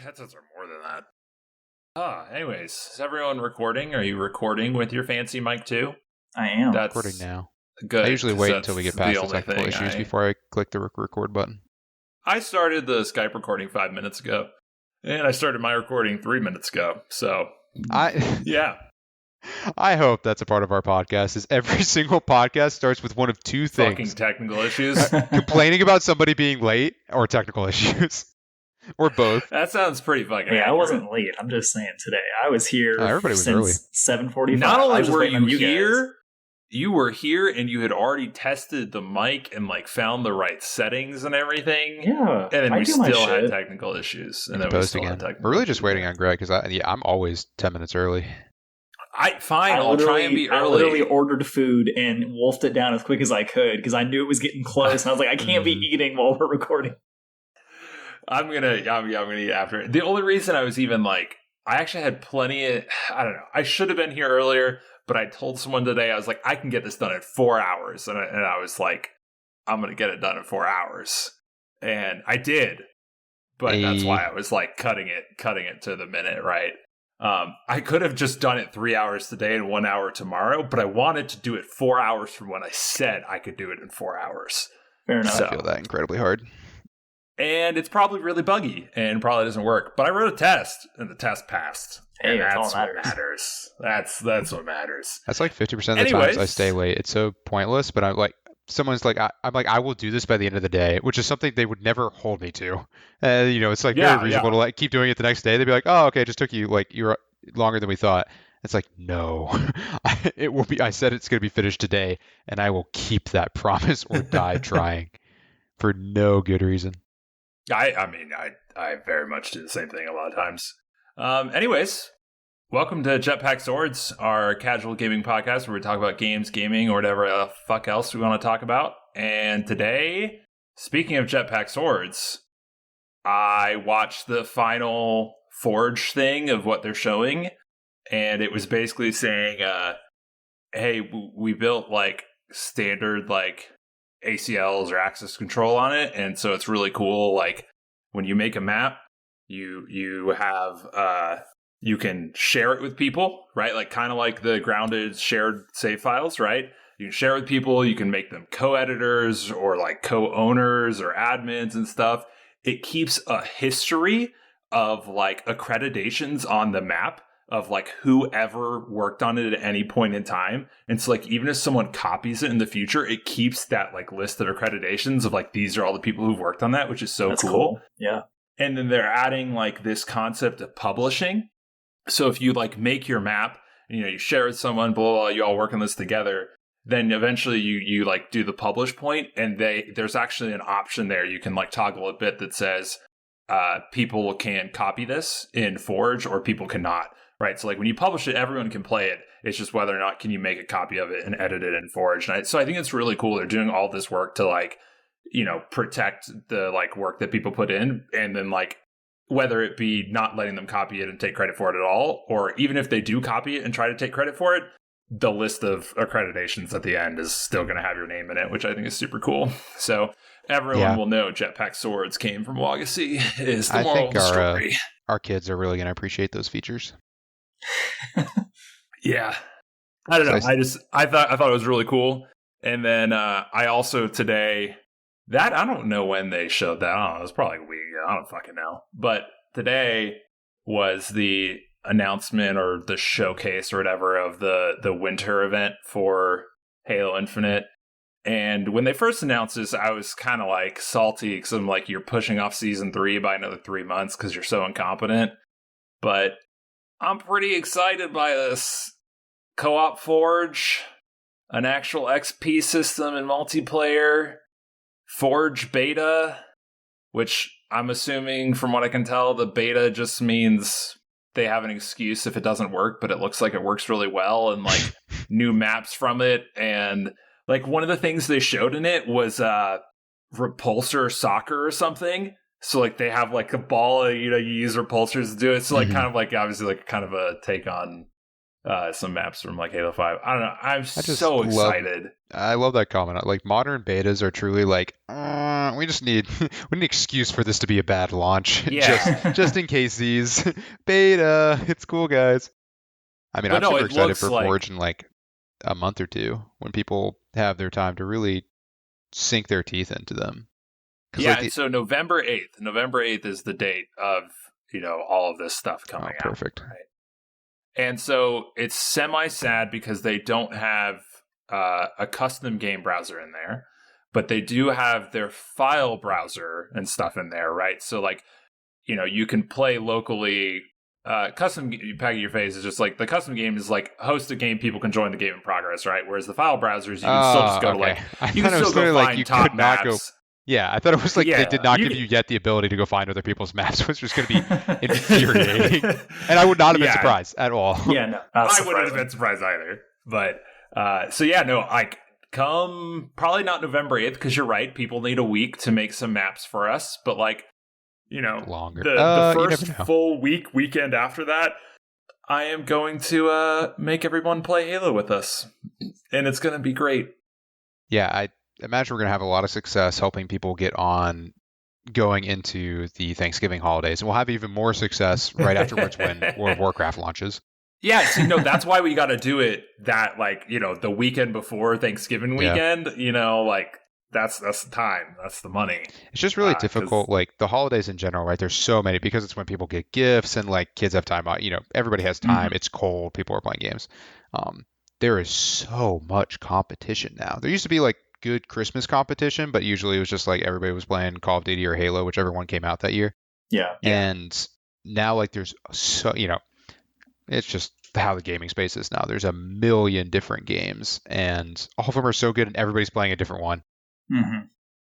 headsets are more than that. Anyways, is everyone recording? Are you recording with your fancy mic too? I am. That's recording now. good. I usually wait until we get past the technical issues before I click the record button. I started the Skype recording 5 minutes ago, and I started my recording 3 minutes ago. So, yeah. I hope that's a part of our podcast. Is every single podcast starts with one of two things: fucking technical issues, complaining about somebody being late, or technical issues, or both. That sounds pretty fucking. Yeah, accurate. I wasn't late. I'm just saying today. I was here. Everybody was since early. 7:45. Not only were you here, you were here, and you had already tested the mic and like found the right settings and everything. Yeah, and then I we do my still had shit. technical issues, and then we Post still had again. technical. We're really just issues. waiting on Greg because I'm always 10 minutes early. I'll try and be early. I literally ordered food and wolfed it down as quick as I could because I knew it was getting close, and I was like, I can't be eating while we're recording. I'm gonna eat after it. The only reason I was even like, I actually had plenty of, I don't know, I should have been here earlier, but I told someone today, I was like, I can get this done in 4 hours. And I was like, I'm going to get it done in 4 hours. And I did. But that's why I was like cutting it to the minute, right? I could have just done it 3 hours today and 1 hour tomorrow, but I wanted to do it 4 hours from when I said I could do it in 4 hours. Fair enough. I feel that incredibly hard. And it's probably really buggy and probably doesn't work. But I wrote a test, and the test passed. Hey, and that's that's all what that matters. That's what matters. That's like 50% of the times I stay late. It's so pointless, but I'm like, someone's like, I'm like, I will do this by the end of the day, which is something they would never hold me to. It's like very reasonable to like keep doing it the next day. They'd be like, oh, okay, it just took you like you're longer than we thought. It's like, no, it will be. I said it's going to be finished today, and I will keep that promise or die trying for no good reason. I mean, I very much do the same thing a lot of times. Anyways, welcome to Jetpack Swords, our casual gaming podcast where we talk about games, gaming, or whatever the fuck else we want to talk about. And today, speaking of Jetpack Swords, I watched the final Forge thing of what they're showing, and it was basically saying, hey, we built like standard like ACLs or access control on it, and so it's really cool. Like when you make a map, you have you can share it with people, right? Like kind of like the grounded shared save files, right? You can share with people, you can make them co-editors or like co-owners or admins and stuff. It keeps a history of like accreditations on the map of like whoever worked on it at any point in time. And so like even if someone copies it in the future, it keeps that like list of accreditations of like these are all the people who've worked on that, which is so That's cool. Yeah. And then they're adding like this concept of publishing. So if you like make your map, you share with someone, blah, blah, you all work on this together, then eventually you like do the publish point, and there's actually an option there. You can like toggle a bit that says people can copy this in Forge or people cannot. Right, so like when you publish it, everyone can play it. It's just whether or not can you make a copy of it and edit it in Forge. And so I think it's really cool. They're doing all this work to like, protect the like work that people put in, and then like whether it be not letting them copy it and take credit for it at all, or even if they do copy it and try to take credit for it, the list of accreditations at the end is still going to have your name in it, which I think is super cool. So everyone will know Jetpack Swords came from Wagacy is the moral of the story. Our kids are really going to appreciate those features. Yeah, I don't know. I thought it was really cool, and then I also today that I don't know when they showed that. I don't know. It was probably a week ago. I don't fucking know. But today was the announcement or the showcase or whatever of the winter event for Halo Infinite. And when they first announced this, I was kind of like salty because I'm like, you're pushing off season 3 by another 3 months because you're so incompetent. But I'm pretty excited by this. Co-op Forge, an actual XP system and multiplayer, Forge beta, which I'm assuming from what I can tell, the beta just means they have an excuse if it doesn't work, but it looks like it works really well, and like new maps from it. And like one of the things they showed in it was repulsor soccer or something. So like they have like a ball, you use repulsors to do it. So like kind of like obviously like kind of a take on some maps from like Halo 5. I don't know. I'm so excited. I love that comment. Like modern betas are truly like, we just need an excuse for this to be a bad launch. Yeah. just in case these beta. It's cool, guys. I mean, I'm super excited for Forge in like a month or two when people have their time to really sink their teeth into them. Yeah, so November 8th. November 8th is the date of, all of this stuff coming out. Perfect. Right? And so it's semi-sad because they don't have a custom game browser in there, but they do have their file browser and stuff in there, right? So like, you can play locally. Custom Packing Your Face is just like the custom game is like host a game, people can join the game in progress, right? Whereas the file browsers, you can still just go to like you can still go find top maps. Yeah, I thought it was like they did not give you yet the ability to go find other people's maps, which was going to be infuriating. And I would not have been surprised at all. Yeah, no, I wouldn't have been surprised either. But like come probably not November 8th because you're right, people need a week to make some maps for us. But like, longer. The first full weekend after that, I am going to make everyone play Halo with us, and it's going to be great. Yeah, I imagine we're going to have a lot of success helping people get on going into the Thanksgiving holidays, and we'll have even more success right afterwards when World of Warcraft launches. Yeah, see, no, that's why we got to do it that, like, the weekend before Thanksgiving weekend, like, that's the time. That's the money. It's just really difficult, like, the holidays in general, right? There's so many, because it's when people get gifts and, like, kids have time out, everybody has time. Mm-hmm. It's cold. People are playing games. There is so much competition now. There used to be, like, good Christmas competition, but usually it was just like everybody was playing Call of Duty or Halo, whichever one came out that year. Yeah. And now, like, there's so, it's just how the gaming space is now. There's a million different games, and all of them are so good, and everybody's playing a different one. Mm-hmm.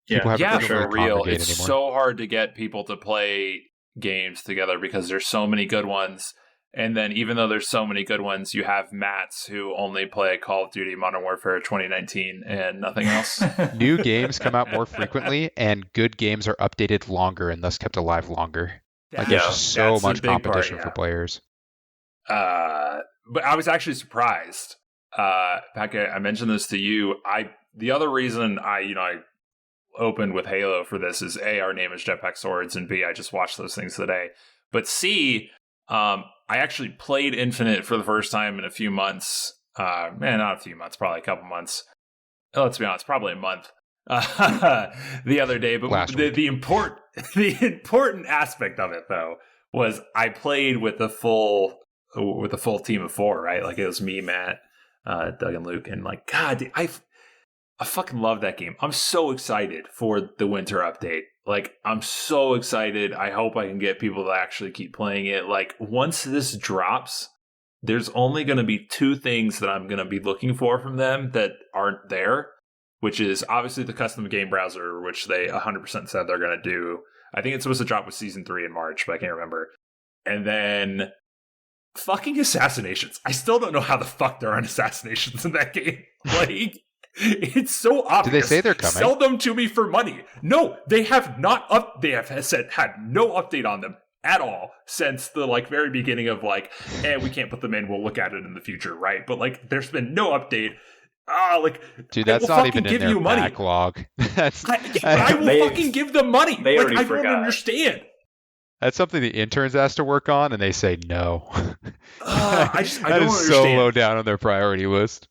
Yeah, for real. It's so hard to get people to play games together because there's so many good ones. And then even though there's so many good ones, you have Mats who only play Call of Duty Modern Warfare 2019 and nothing else. New games come out more frequently, and good games are updated longer and thus kept alive longer. Like, there's just so much competition for players. But I was actually surprised. Patrick, I mentioned this to you. The other reason I opened with Halo for this is A, our name is Jetpack Swords, and B, I just watched those things today. But C, I actually played Infinite for the first time in a few months. Not a few months, probably a couple months. Let's be honest, probably a month. The other day, but the important aspect of it though was I played with the full team of 4, right? Like it was me, Matt, Doug, and Luke, and like, God, I fucking love that game. I'm so excited for the winter update. Like, I'm so excited. I hope I can get people to actually keep playing it. Like, once this drops, there's only going to be 2 things that I'm going to be looking for from them that aren't there, which is obviously the custom game browser, which they 100% said they're going to do. I think it's supposed to drop with Season 3 in March, but I can't remember. And then fucking assassinations. I still don't know how the fuck there aren't assassinations in that game. Like, it's so obvious. Did they say they're coming? Sell them to me for money. No, they have not They have had no update on them at all since the very beginning of we can't put them in. We'll look at it in the future, right? But there's been no update. Dude, that's not even in their backlog. I will fucking give them money. They already forgot. Don't understand. That's something the interns asked to work on, and they say no. I don't understand. So low down on their priority list.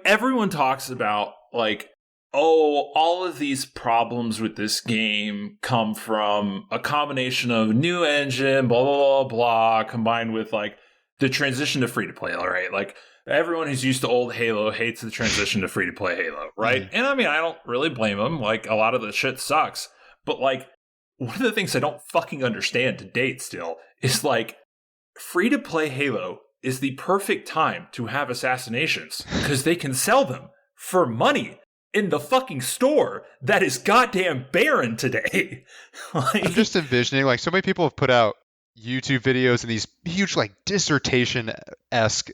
Everyone talks about, all of these problems with this game come from a combination of new engine, blah, blah, blah, blah, combined with, the transition to free-to-play, right? Everyone who's used to old Halo hates the transition to free-to-play Halo, right? Mm-hmm. And, I don't really blame them. A lot of the shit sucks. But, one of the things I don't fucking understand to date still is, free-to-play Halo is the perfect time to have assassinations because they can sell them for money in the fucking store that is goddamn barren today. I'm just envisioning, so many people have put out YouTube videos and these huge, dissertation-esque,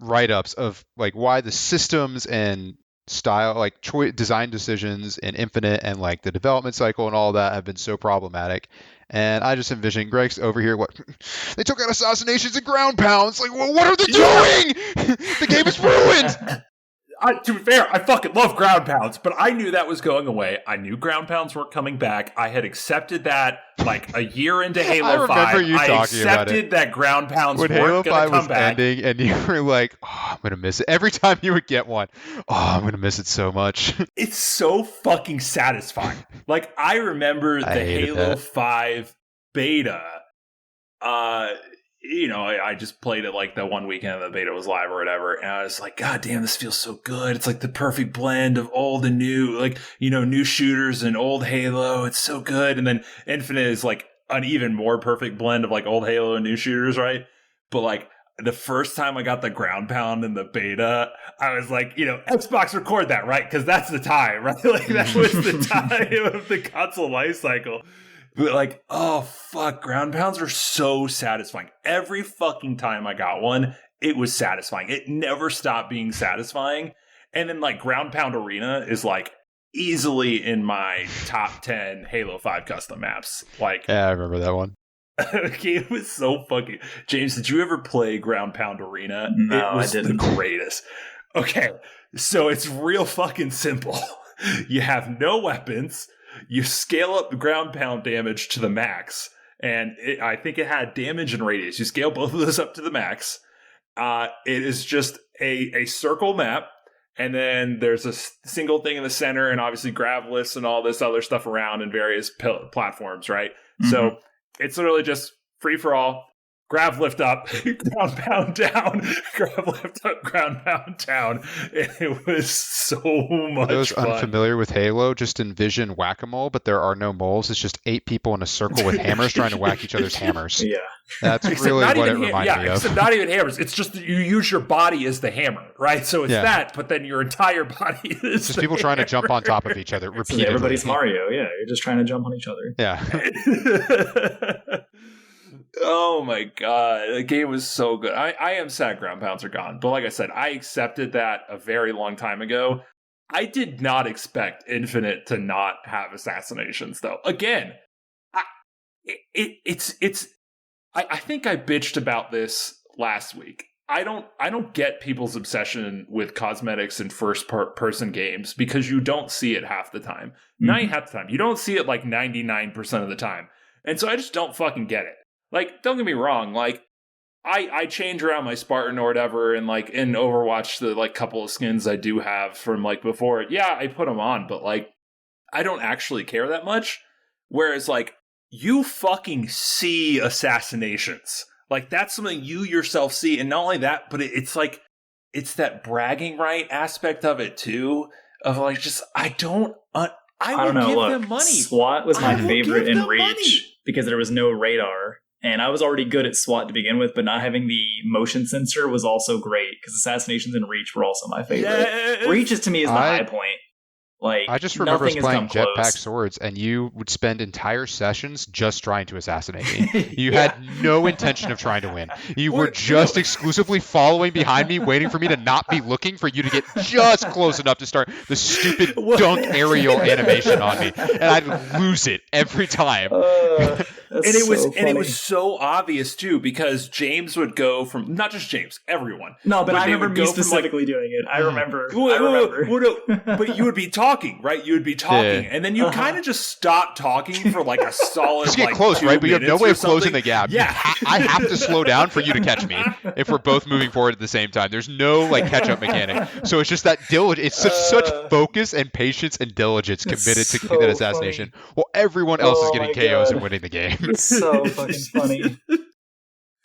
write-ups of, why the systems and style, like design decisions in Infinite and like the development cycle and all that have been so problematic. And I just envision Greg's over here. What they took out assassinations and ground pounds. Like, well, what are they doing? The game is ruined. To be fair, I fucking love ground pounds, but I knew that was going away. I knew ground pounds weren't coming back. I had accepted that like a year into Halo 5. I accepted that ground pounds when weren't going to come back. Ending, and you were like, oh, I'm going to miss it. Every time you would get one, I'm going to miss it so much. It's so fucking satisfying. Like, I remember the Halo 5 beta. I just played it like the one weekend the beta was live or whatever, and I was like, God damn, this feels so good. It's like the perfect blend of old and new, like, new shooters and old Halo. It's so good. And then Infinite is like an even more perfect blend of like old Halo and new shooters, right? But like the first time I got the ground pound in the beta, I was like, Xbox record that, right? Because that's the time, right? Like that was the time of the console life cycle. But like, oh fuck, ground pounds are so satisfying. Every fucking time I got one, it was satisfying. It never stopped being satisfying. And then like Ground Pound Arena is like easily in my top 10 Halo 5 custom maps. Like, yeah, I remember that one. It was so fucking... James, did you ever play Ground Pound Arena? No, it was I didn't. The greatest. Okay, so it's real fucking simple. You have no weapons. You scale up the ground pound damage to the max, and I think it had damage and radius. You scale both of those up to the max. It is just a circle map, and then there's a single thing in the center, and obviously grav lifts and all this other stuff around in various platforms, right? Mm-hmm. So it's literally just free for all. Grav lift up, ground pound down, grav lift up, ground pound down. It was so much fun. For those unfamiliar with Halo, just envision whack-a-mole, but there are no moles. It's just 8 people in a circle with hammers trying to whack each other's hammers. Yeah. That's really what it reminded me of. Except not even hammers. It's just that you use your body as the hammer, right? So it's that, but then your entire body is just people trying to jump on top of each other repeatedly. Everybody's Mario, yeah. You're just trying to jump on each other. Yeah. Oh my god, the game was so good. I am sad ground pounds are gone, but like I said, I accepted that a very long time ago. I did not expect Infinite to not have assassinations, though. Again, I think I bitched about this last week. I don't get people's obsession with cosmetics in first person games because you don't see it half the time. Mm-hmm. Not half the time. You don't see it like 99% of the time. And so I just don't fucking get it. Like, don't get me wrong, like, I change around my Spartan or whatever, and, like, in Overwatch, the, like, couple of skins I do have from, like, before, yeah, I put them on, but, like, I don't actually care that much. Whereas, like, you fucking see assassinations. Like, that's something you yourself see, and not only that, but it's, like, it's that bragging right aspect of it, too, of, like, just, I don't know, give them money. SWAT was my favorite in Reach, because there was no radar. And I was already good at SWAT to begin with, but not having the motion sensor was also great, because assassinations in Reach were also my favorite. Yes. Reach to me is the high point. Like, I just remember us playing Jetpack Swords, and you would spend entire sessions just trying to assassinate me. You had no intention of trying to win. You were just exclusively following behind me, waiting for me to not be looking, for you to get just close enough to start the stupid dunk aerial animation on me, and I'd lose it every time. And it was so obvious too, because James would go from, not just James, everyone. No, but I remember me specifically doing it. I remember. But you would be talking, right? You would be talking, and then you kind of just stop talking for like a solid. Just get close, right? But you have no way of closing the gap. Yeah, I have to slow down for you to catch me if we're both moving forward at the same time. There's no like catch-up mechanic, so it's just that diligence. It's such focus and patience and diligence committed to that assassination, while everyone else is getting KOs and winning the game. It's so fucking funny.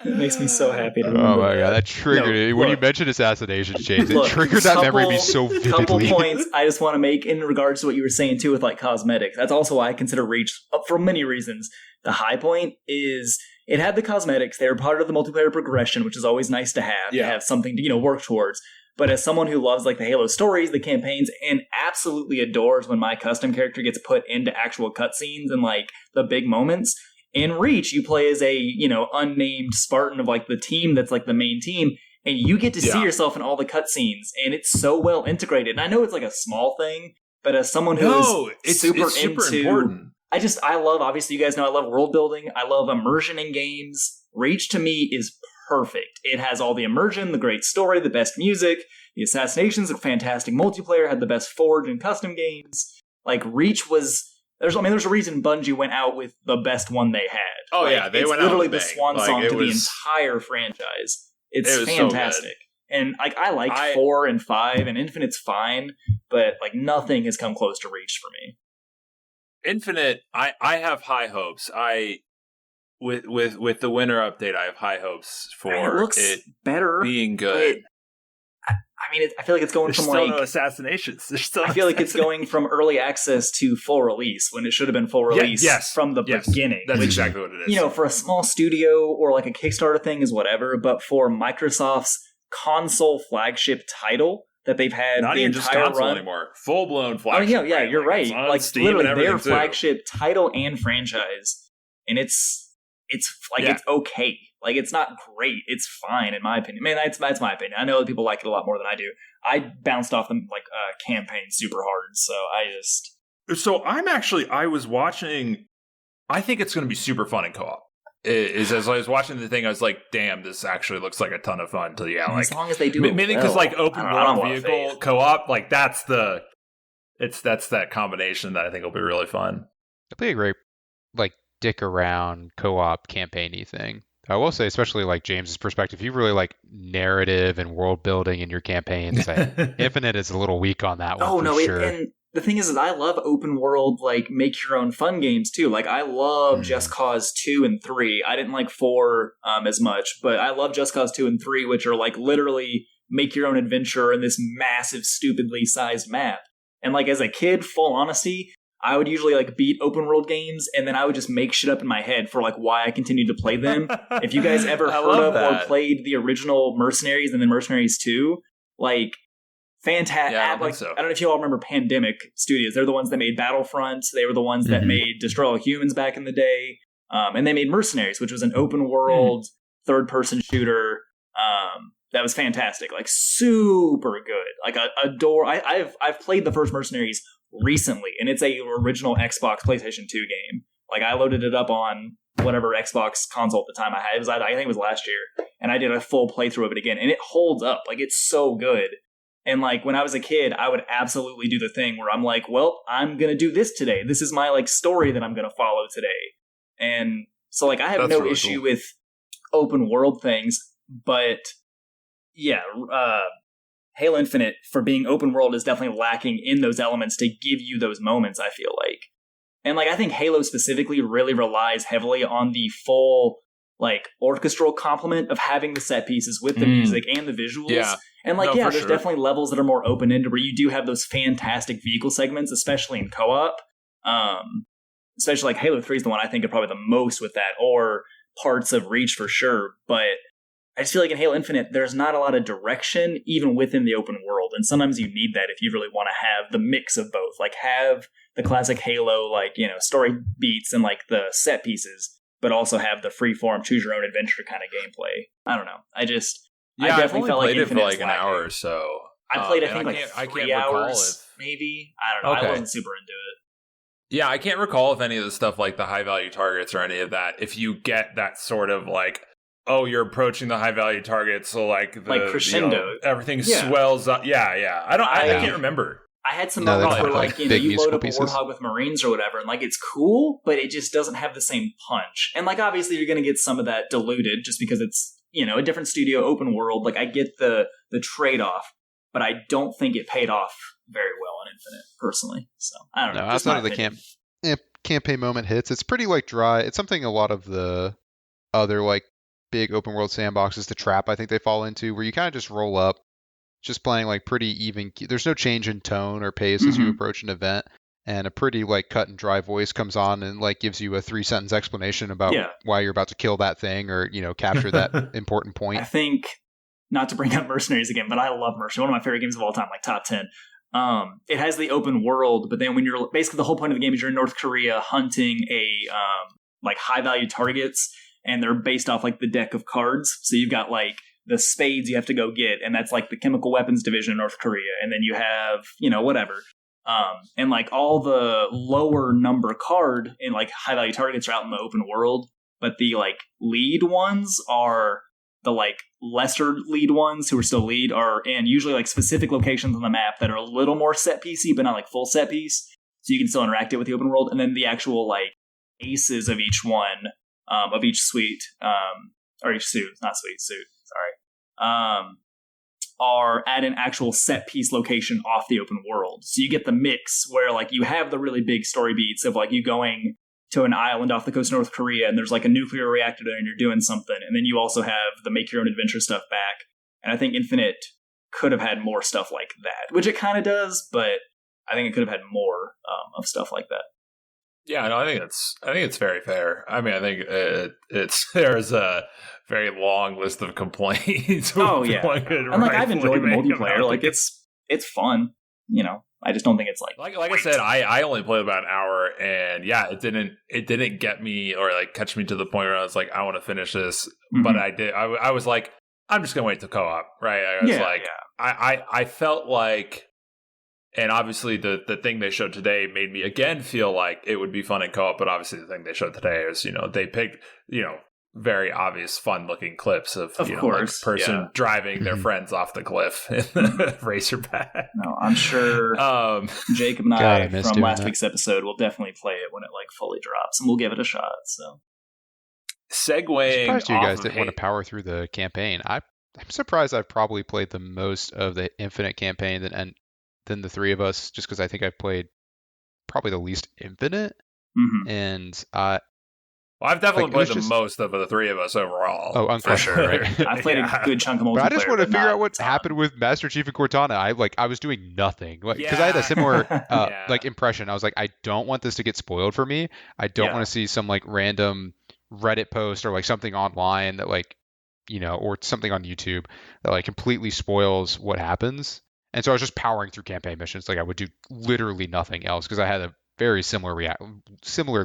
It makes me so happy to remember. Oh my god, that triggered it. When you mentioned assassinations, James, it triggered that memory of me so vividly. Couple points I just want to make in regards to what you were saying too with like cosmetics. That's also why I consider Reach, for many reasons. The high point is it had the cosmetics. They were part of the multiplayer progression, which is always nice to have something to work towards. But as someone who loves like the Halo stories, the campaigns, and absolutely adores when my custom character gets put into actual cutscenes and like the big moments. In Reach, you play as a, unnamed Spartan of like the team that's like the main team, and you get to see yourself in all the cutscenes, and it's so well integrated. And I know it's like a small thing, but as someone who is super important. I love, obviously you guys know I love world building. I love immersion in games. Reach to me is perfect. It has all the immersion, the great story, the best music, the assassinations, the fantastic multiplayer, had the best forge and custom games. Like Reach was, there's a reason Bungie went out with the best one they had. Oh like, yeah, they went out literally with the swan song to the entire franchise. It's fantastic. So and like I liked 4 and 5, and Infinite's fine, but like nothing has come close to Reach for me. Infinite, I have high hopes. With the winter update, I have high hopes for it looks better being good. I mean, I feel like it's going from still no assassinations. I feel like it's going from early access to full release when it should have been full release from the beginning. That's exactly what it is. You know, for a small studio or like a Kickstarter thing is whatever, but for Microsoft's console flagship title that they've had not the even entire just console run anymore, full blown flagship. Oh yeah, you're right. Like Steam literally their flagship title and franchise, and it's okay. Like, it's not great. It's fine, in my opinion. Man, that's my opinion. I know that people like it a lot more than I do. I bounced off them, campaign super hard, so So I was watching... I think it's going to be super fun in co-op. As I was watching the thing, I was like, damn, this actually looks like a ton of fun. As long as they do it mainly because, open world vehicle co-op, that's that combination that I think will be really fun. It'll be a great, dick around co-op campaign-y thing. I will say, especially James's perspective, you really like narrative and world building in your campaigns. Infinite is a little weak on that one. Oh no, sure. And the thing is I love open world, make your own fun games too. I love Just Cause 2 and 3. I didn't like 4 as much, but I love Just Cause 2 and 3, which are literally make your own adventure in this massive, stupidly sized map. And as a kid, full honesty, I would usually beat open world games, and then I would just make shit up in my head for why I continued to play them. If you guys ever heard of or played the original Mercenaries and then Mercenaries 2, fantastic. Yeah, I don't know if you all remember Pandemic Studios. They're the ones that made Battlefront. They were the ones that made Destroy All Humans back in the day. And they made Mercenaries, which was an open world third person shooter. That was fantastic. Super good. I've played the first Mercenaries recently, and it's a original Xbox PlayStation 2 game. I loaded it up on whatever Xbox console at the time I had. I think it was last year, and I did a full playthrough of it again, and it holds up. It's so good. And when I was a kid, I would absolutely do the thing where I'm well, I'm gonna do this today. This is my story that I'm gonna follow today. And so I have no issue with open world things, but yeah, Halo Infinite, for being open world, is definitely lacking in those elements to give you those moments, I feel like. And I think Halo specifically really relies heavily on the full orchestral complement of having the set pieces with the music and the visuals. Yeah. And there's definitely levels that are more open-ended where you do have those fantastic vehicle segments, especially in co-op. Especially Halo 3 is the one I think of probably the most with that, or parts of Reach for sure. But I just feel in Halo Infinite, there's not a lot of direction even within the open world. And sometimes you need that if you really want to have the mix of both. Have the classic Halo, story beats and the set pieces, but also have the free-form, choose-your-own adventure kind of gameplay. I don't know. I definitely felt played it for an hour or so. I played, I think, 3 hours, maybe. I don't know. Okay. I wasn't super into it. Yeah, I can't recall if any of the stuff the high-value targets or any of that, if you get that sort of you're approaching the high-value target, so crescendo. Everything swells up. Yeah. I can't remember. I had some moments where you load up a Warthog with Marines or whatever, and it's cool, but it just doesn't have the same punch. And obviously you're going to get some of that diluted just because it's a different studio, open world. I get the trade-off, but I don't think it paid off very well on Infinite, personally. So I don't know. Outside of the campaign moment hits, it's pretty dry. It's something a lot of the other big open world sandboxes, the trap I think they fall into, where you kind of just roll up, just playing pretty even. There's no change in tone or pace as you approach an event, and a pretty cut and dry voice comes on and gives you a 3-sentence explanation about why you're about to kill that thing or capture that important point. I think, not to bring up Mercenaries again, but I love Mercenaries, one of my favorite games of all time, top 10. It has the open world, but then when you're basically, the whole point of the game is you're in North Korea hunting a high value targets, and they're based off the deck of cards. So you've got the spades you have to go get, and that's like the chemical weapons division in North Korea, and then you have, whatever. And like all the lower number card and like high value targets are out in the open world, but the like lead ones are the like lesser lead ones who are still lead are in usually like specific locations on the map that are a little more set piecey, but not like full set piece. So you can still interact it with the open world. And then the actual like aces of each one, of each suite, or each suit, not suite, suit, sorry, are at an actual set piece location off the open world. So you get the mix where like you have the really big story beats of like you going to an island off the coast of North Korea and there's like a nuclear reactor there and you're doing something. And then you also have the make your own adventure stuff back. And I think Infinite could have had more stuff like that, which it kind of does, but I think it could have had more of stuff like that. Yeah, no, I think it's very fair. I mean, I think there's a very long list of complaints. Oh yeah, and like I've enjoyed the multiplayer. Like it's fun. I just don't think it's like I said, I only played about an hour, and yeah, it didn't get me or like catch me to the point where I was like, I want to finish this, but I did. I was like, I'm just gonna wait till co-op, right? I was I felt like. And obviously, the thing they showed today made me again feel like it would be fun in co-op. But obviously, the thing they showed today is, they picked, very obvious, fun-looking clips of course, like person driving their friends off the cliff in the racerback. No, I'm sure Jacob and I from last week's episode will definitely play it when it like fully drops, and we'll give it a shot. So, segueing, I'm surprised you guys didn't want to power through the campaign. I'm surprised I've probably played the most of the Infinite campaign than the three of us, just because I think I've played probably the least Infinite, and I've definitely played the most of the three of us overall. Oh, for sure, right? I played a good chunk of multiplayer. But I just want to figure out what happened with Master Chief and Cortana. I was doing nothing, because I had a similar impression. I was like, I don't want this to get spoiled for me. I don't want to see some like random Reddit post or like something online that like, or something on YouTube that like completely spoils what happens. And so I was just powering through campaign missions. Like I would do literally nothing else because I had a very similar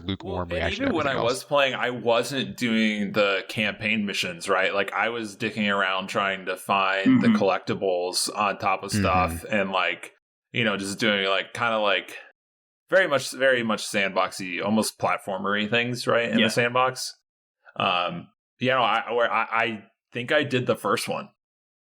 lukewarm reaction. Even when I was playing, I wasn't doing the campaign missions, right? Like I was dicking around trying to find the collectibles on top of stuff and like, just doing like kind of like very much sandboxy, almost platformery things, right? In the sandbox. I think I did the first one.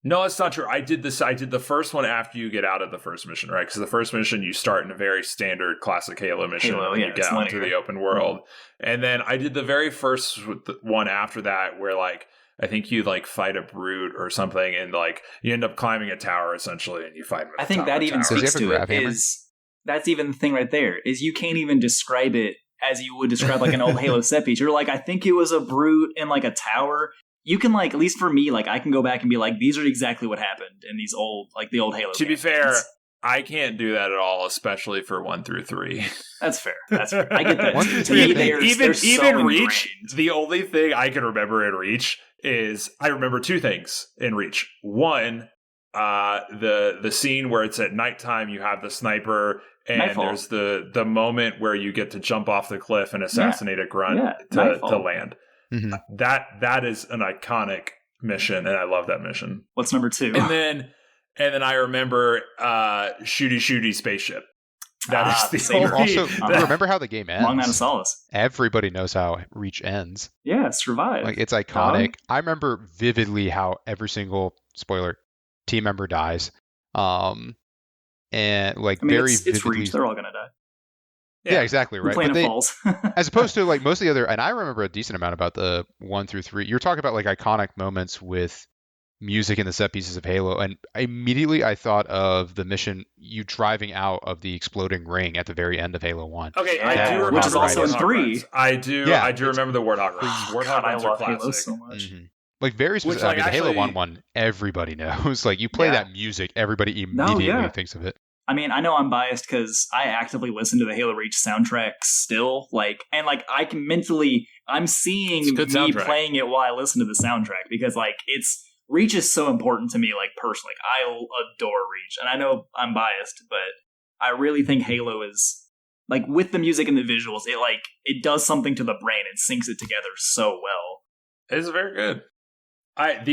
No, it's not true. I did the first one after you get out of the first mission, right? Because the first mission, you start in a very standard classic Halo mission when you get out into the open world. And then I did the very first one after that where, like, I think you, like, fight a brute or something and, like, you end up climbing a tower, essentially, and you fight him at I think that even speaks to it. That's even the thing right there, is you can't even describe it as you would describe, like, an old Halo set piece. You're like, I think it was a brute in, like, a tower. You can, like, at least for me, like, I can go back and be like, these are exactly what happened in these old, like, the old Halo To be fair, I can't do that at all, especially for 1 through 3. That's fair. I get that. 1 through 3, even Reach, the only thing I can remember in Reach is, I remember 2 things in Reach. One, the scene where it's at nighttime, you have the sniper, and Nightfall. There's the moment where you get to jump off the cliff and assassinate a grunt to land. Mm-hmm. That is an iconic mission, and I love that mission. What's number 2? And then I remember shooty spaceship. That is the only. Also, remember how the game ends. Long Man of Solace. Everybody knows how Reach ends. Yeah, survive. Like it's iconic. I remember vividly how every single team member dies. And like very vividly. It's Reach. They're all gonna die. Yeah, exactly right. Planet Falls. As opposed to like most of the other, and I remember a decent amount about the 1 through 3. You're talking about like iconic moments with music in the set pieces of Halo, and immediately I thought of the mission, you driving out of the exploding ring at the very end of Halo 1. Okay, I do remember, which is also in 3. I do remember the Warthog runs. Warthog runs are classic. Halo so much. Mm-hmm. Like very specific. Like, the Halo 1 one, everybody knows. Like you play that music, everybody immediately thinks of it. I mean, I know I'm biased because I actively listen to the Halo Reach soundtrack still, I can mentally, I'm seeing me playing it while I listen to the soundtrack because, like, Reach is so important to me, like, personally. I adore Reach, and I know I'm biased, but I really think Halo is, like, with the music and the visuals, it does something to the brain and syncs it together so well. It's very good. We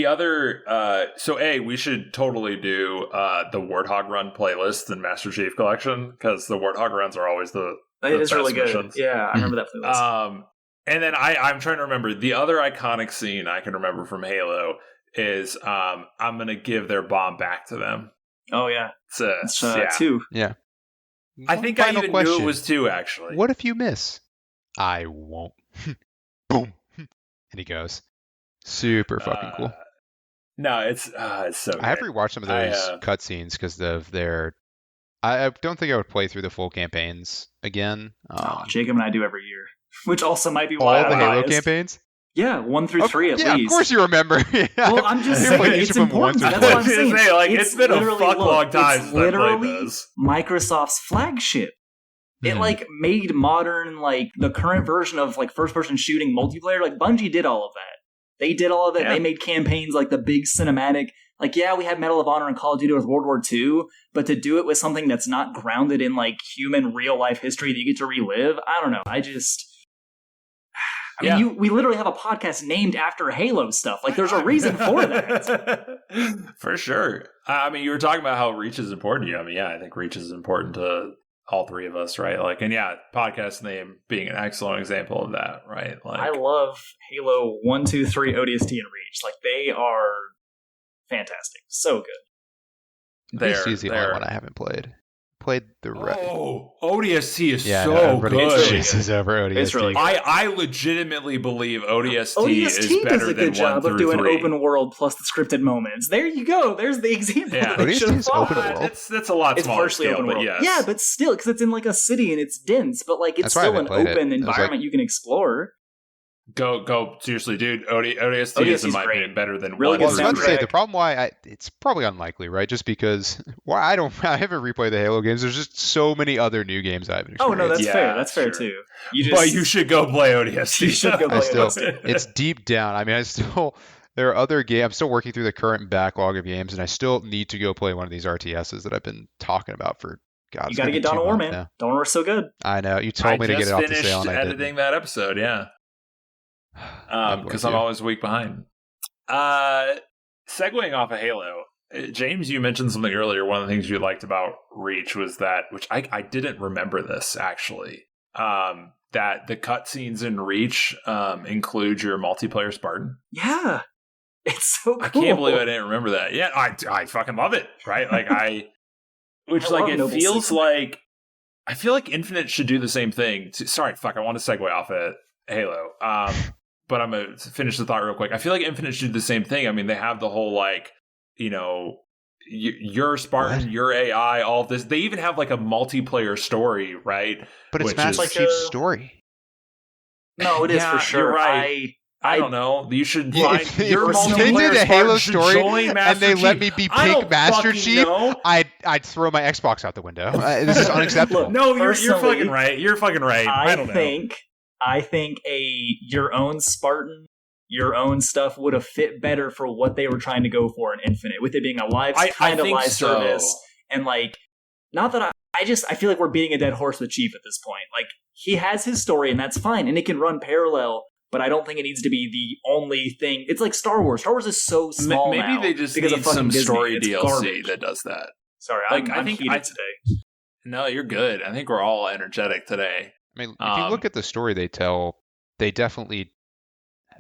should totally do the Warthog Run playlist and Master Chief Collection, because the Warthog runs are always the it is really good. missions. Yeah, I remember that playlist. And then I'm trying to remember the other iconic scene I can remember from Halo is I'm gonna give their bomb back to them. Oh yeah, it's 2. Yeah. I think I even knew it was 2 actually. What if you miss? I won't. Boom. And he goes. Super fucking cool. No, it's so good. I have rewatched some of those cutscenes because of their. I don't think I would play through the full campaigns again. Jacob and I do every year, which also might be why all the Halo campaigns. Yeah, 1 through 3 at least. Yeah, of course you remember. Well, I'm just saying it's important. That's what I'm saying. It's been a fuck long time since I played those. Microsoft's flagship. It made modern, the current version of first person shooting multiplayer. Bungie did all of that. They did all of it. Yeah. They made campaigns the big cinematic. We had Medal of Honor and Call of Duty with World War II, but to do it with something that's not grounded in human real life history that you get to relive, I don't know. I mean, we literally have a podcast named after Halo stuff. There's a reason for that. For sure. I mean, you were talking about how reach is important to you. I mean, I think reach is important to all three of us, right? Podcast name being an excellent example of that, right? I love Halo 1, 2, 3, ODST, and Reach. They are fantastic. So good. ODST is the only one I haven't played. Played the rest. Oh, ODST is so good. It's over ODST. It's really good. I legitimately believe ODST is better does a good job of doing open world plus the scripted moments. There you go. There's the example. Yeah. ODST is open world. That's a lot smaller scale, open world. But yes. Yeah, but still, because it's in a city and it's dense, but it's still an open environment you can explore. Go seriously, dude. ODST is, in my opinion, better than really 1 good. I was about to say the problem why it's probably unlikely, right? Just because I haven't replayed the Halo games. There's just so many other new games I haven't experienced. Oh no, that's fair. That's fair too. But you should go play ODST. You should go play ODST. It's deep down. I mean, there are other games. I'm still working through the current backlog of games, and I still need to go play one of these RTSs that I've been talking about for. God, you got to get Dawn of War, man. Dawn of War's so good. I know. You told me to get it off the sale, and I didn't. Editing that episode, yeah. Because I'm always a week behind. Segueing off of Halo, James, you mentioned something earlier. One of the things you liked about Reach was that, which I didn't remember this actually, that the cutscenes in Reach include your multiplayer Spartan. Yeah, it's so cool. I can't believe I didn't remember that. Yeah, I fucking love it. Right, it feels like. I feel like Infinite should do the same thing. Sorry, I want to segue off of Halo. But I'm going to finish the thought real quick. I feel like Infinite should do the same thing. I mean, they have the whole, your Spartan, your AI, all of this. They even have, a multiplayer story, right? But it's Master Chief's story. No, it is for sure. You're right. I don't know. You should find your multiplayer. If they did a Halo story and they let me be Pink Master Chief, I'd throw my Xbox out the window. This is unacceptable. No, you're fucking right. You're fucking right. I don't know. I think your own Spartan, your own stuff would have fit better for what they were trying to go for in Infinite, with it being a live service, and not that I feel like we're beating a dead horse with Chief at this point. He has his story and that's fine, and it can run parallel, but I don't think it needs to be the only thing. It's like Star Wars. Star Wars is so small. Maybe they just need some story DLC that does that. Sorry, I'm heated today. No, you're good. I think we're all energetic today. I mean, if you look at the story they tell, they definitely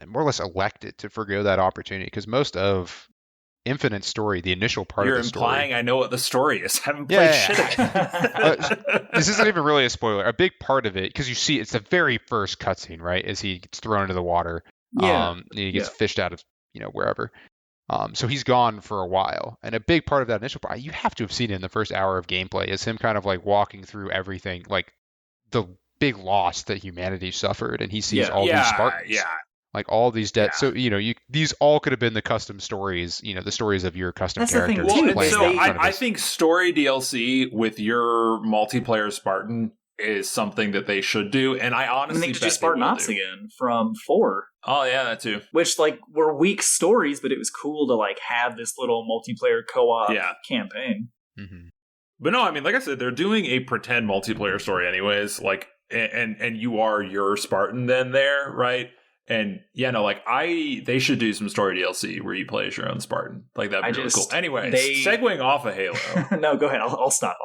more or less elected to forgo that opportunity, because most of Infinite's story, the initial part of the story... You're implying I know what the story is. I haven't played shit of it. This isn't even really a spoiler. A big part of it, because you see it's the very first cutscene, right, as he gets thrown into the water. Yeah. He gets fished out of, wherever. So he's gone for a while. And a big part of that initial part, you have to have seen it in the first hour of gameplay, is him kind of walking through everything, the big loss that humanity suffered, and he sees all these Spartans, all these dead. So these all could have been the custom stories, the stories of your custom characters. I think story DLC with your multiplayer Spartan is something that they should do, and I honestly bet Spartan Ops again from 4. Oh yeah, that too. Which were weak stories, but it was cool to have this little multiplayer co-op campaign. Mm-hmm. But no, I mean, like I said, they're doing a pretend multiplayer story anyways, and you are your Spartan then there, right? And yeah, no, like they should do some story DLC where you play as your own Spartan. Like that'd be really cool. Anyways, segueing off of Halo. No, go ahead. I'll stop.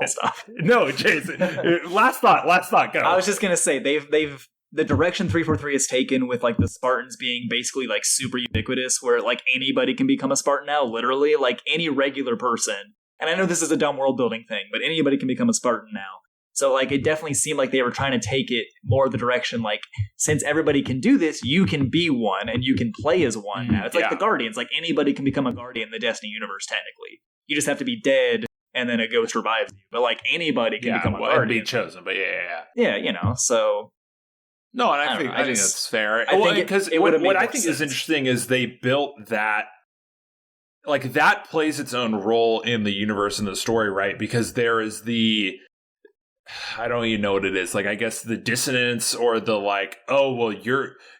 No, Jason. Last thought. Go. I was just gonna say they've the direction 343 has taken with like the Spartans being basically like super ubiquitous, where like anybody can become a Spartan now. Literally, like any regular person. And I know this is a dumb world building thing, but anybody can become a Spartan now. So, like, it definitely seemed like they were trying to take it more the direction, like, since everybody can do this, you can be one, and you can play as one now. It's like the Guardians. Like, anybody can become a Guardian in the Destiny universe, technically. You just have to be dead, and then a ghost revives you. But, like, anybody can become a Guardian. And be chosen, but yeah. Yeah, you know, so... No, and I think that's fair. Because what I think is interesting is they built that... Like, that plays its own role in the universe and the story, right? Because there is the... I don't even know what it is. Like, I guess the dissonance or the like, oh, well,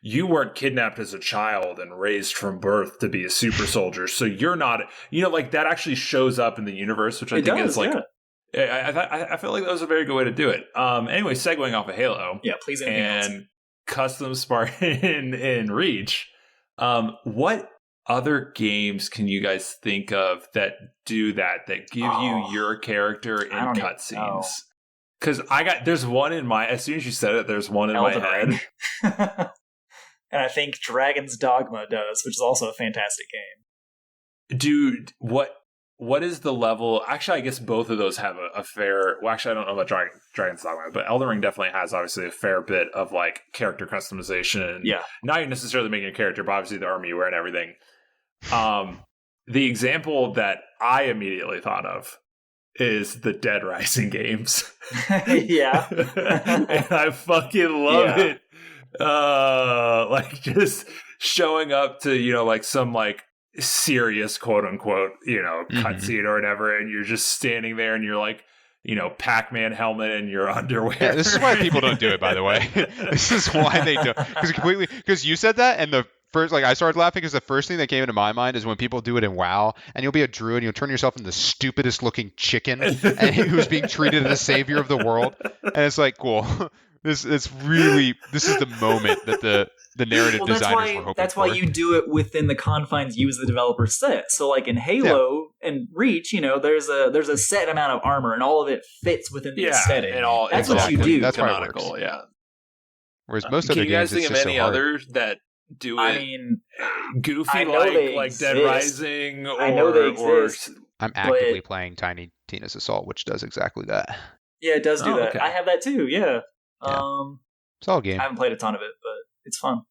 you weren't kidnapped as a child and raised from birth to be a super soldier. So you're not, you know, like that actually shows up in the universe, which I think is like, I feel like that was a very good way to do it. Anyway, segueing off of Halo. Yeah, please. And custom Spartan in Reach. What other games can you guys think of that do that give you your character in cutscenes? Because there's one in my, as soon as you said it, there's one in my head. And I think Dragon's Dogma does, which is also a fantastic game. Dude, what is the level? Actually, I guess both of those have a fair, well, actually, I don't know about Dragon's Dogma, but Elden Ring definitely has obviously a fair bit of like character customization. Yeah. Not even necessarily making a character, but obviously the armor you wear and everything. The example that I immediately thought of is the Dead Rising games. Yeah. And I fucking love it. Like just showing up to, you know, like some like serious quote unquote, you know, cutscene or whatever, and you're just standing there and you're like, you know, Pac-Man helmet in your underwear. Yeah, this is why people don't do it, by the way. This is why they don't. Because you said that, and the first, like, I started laughing because the first thing that came into my mind is when people do it in WoW, and you'll be a druid, and you'll turn yourself into the stupidest looking chicken, and who's being treated as the savior of the world, and it's like, cool. This is the moment that the narrative designers were hoping that's for. Why you do it within the confines you as the developer set. So like in Halo and Reach, you know, there's a set amount of armor and all of it fits within the aesthetic. That's what you do. That's canonical, yeah. Whereas most other games, can you guys think of any others that do it? I mean, goofy like Dead Rising, or I know they exist. I'm actively playing Tiny Tina's Assault, which does exactly that. Yeah, it does do that. Okay. I have that too. Yeah. Solid game. I haven't played a ton of it, but it's fun.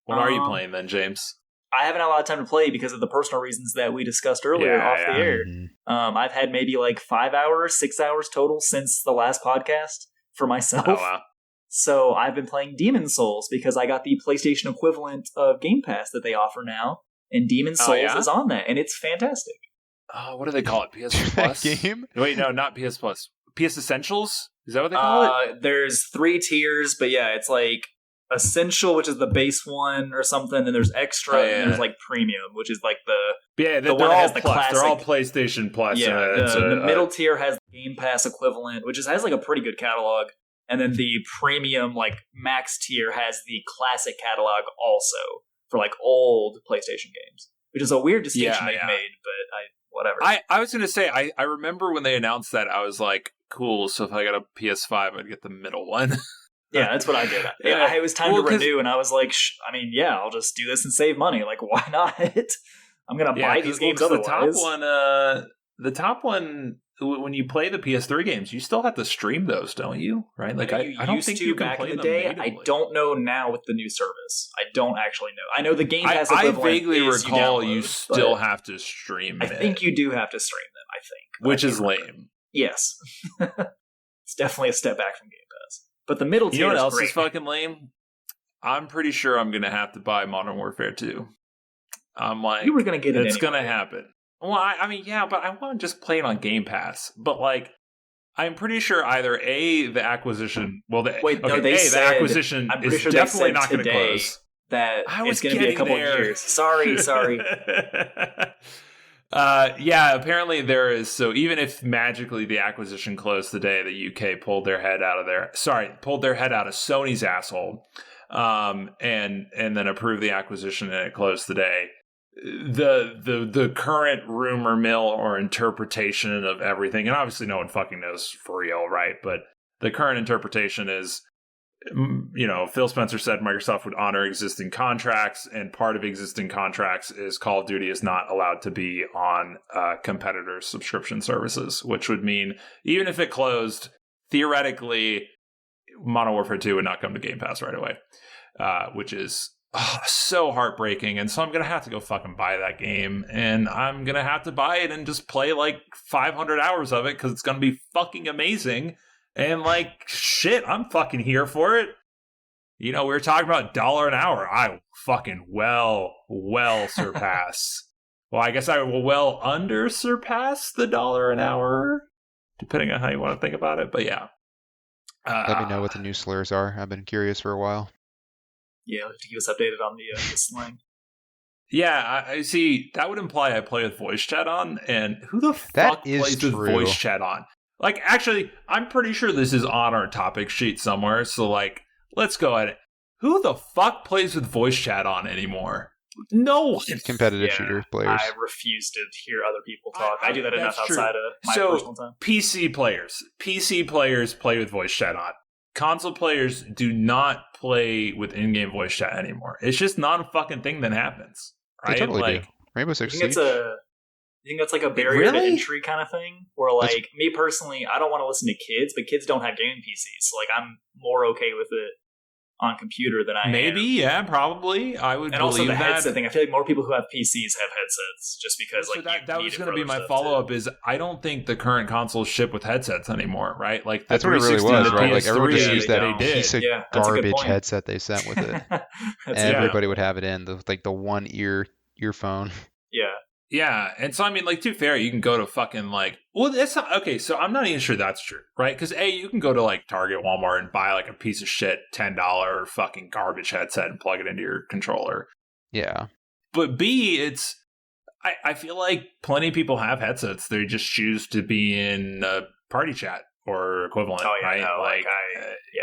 What are you playing then, James? I haven't had a lot of time to play because of the personal reasons that we discussed earlier off the air. Mm-hmm. I've had maybe like 5 hours, 6 hours total since the last podcast for myself. Oh, wow. So I've been playing Demon's Souls because I got the PlayStation equivalent of Game Pass that they offer now, and Demon's Souls is on that, and it's fantastic. Oh, what do they call it? PS Plus? Game? Wait, no, not PS Plus. PS Essentials? Is that what they call it? There's 3 tiers, but yeah, it's like Essential, which is the base one or something, and there's Extra, and there's like Premium, which is like the one that has the classic. They're all PlayStation Plus. Yeah, the middle tier has the Game Pass equivalent, which has like a pretty good catalog, and then the Premium, like max tier, has the classic catalog also for like old PlayStation games, which is a weird distinction they've made, but whatever. I was going to say, I remember when they announced that, I was like, cool, so if I got a PS5, I'd get the middle one. Yeah, that's what I did. It was time to renew, and I was like, I'll just do this and save money. Like, why not? I'm going to buy these games otherwise. The top one, when you play the PS3 games, you still have to stream those, don't you? Right? Like, I don't think you can back play in the them day. natively. I don't know now with the new service. I don't actually know. I know the Game Pass equivalent I vaguely recall you download, still have to stream I think you do have to stream them, I think. Which is lame. Yes. It's definitely a step back from Game Pass. But the middle tier You know what is else great. is fucking lame? I'm pretty sure I'm going to have to buy Modern Warfare 2. I'm like, you were going to get it it's anyway. going to happen. Well, I mean, yeah, but I want to just play it on Game Pass. But like, I'm pretty sure either the acquisition. Well, the acquisition is definitely not going to close. That it's going to be a couple of years. Sorry. Yeah, apparently there is. So even if magically the acquisition closed the day the UK pulled their head out of Sony's asshole, and then approved the acquisition, and it closed today. The current rumor mill or interpretation of everything, and obviously no one fucking knows for real, right? But the current interpretation is, Phil Spencer said Microsoft would honor existing contracts, and part of existing contracts is Call of Duty is not allowed to be on competitors' subscription services, which would mean even if it closed, theoretically, Modern Warfare 2 would not come to Game Pass right away, which is so heartbreaking. And so I'm going to have to go fucking buy that game, and I'm going to have to buy it and just play like 500 hours of it because it's going to be fucking amazing. And like, shit, I'm fucking here for it. We were talking about $1 an hour. I fucking well surpass. Well, I guess I will well under surpass the $1 an hour, depending on how you want to think about it. But yeah. Let me know what the new slurs are. I've been curious for a while. Yeah, to keep us updated on the slang. Yeah, I see. That would imply I play with voice chat on, and who the fuck plays with voice chat on? Like, actually, I'm pretty sure this is on our topic sheet somewhere, so, like, let's go at it. Who the fuck plays with voice chat on anymore? No one. Competitive shooter players. I refuse to hear other people talk. I do that enough outside of my personal time. PC players play with voice chat on. Console players do not play with in-game voice chat anymore. It's just not a fucking thing that happens. Right? They totally do. Rainbow Six Siege. I think that's like a barrier to entry kind of thing, where like me personally, I don't want to listen to kids, but kids don't have gaming PCs, so like I'm more okay with it on computer than I am. Yeah, probably. I would, and also the that. Headset thing. I feel like more people who have PCs have headsets, just because so that was going to be my follow up. Is I don't think the current consoles ship with headsets anymore, right? Like that's what it really was, right? Like everyone just used that piece of garbage headset they sent with it, and everybody would have it in the one earphone. Yeah. Yeah, and so I mean, like, to be fair, you can go to fucking like, well, that's not okay. So I'm not even sure that's true, right? Because you can go to like Target, Walmart, and buy like a piece of shit $10 fucking garbage headset and plug it into your controller. Yeah, but B, I feel like plenty of people have headsets. They just choose to be in party chat or equivalent, right?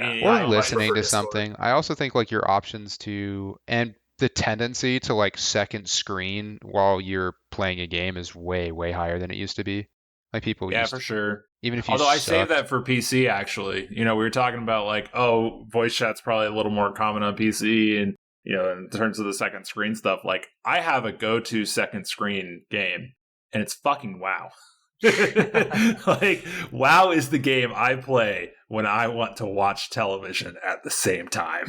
No, or listening to something. I also think like your options to and the tendency to like second screen while you're playing a game is way, way higher than it used to be. Like people for sure. Even if you I save that for PC actually. We were talking about like, voice chat's probably a little more common on PC, and in terms of the second screen stuff, like I have a go-to second screen game, and it's fucking WoW. Like WoW is the game I play when I want to watch television at the same time.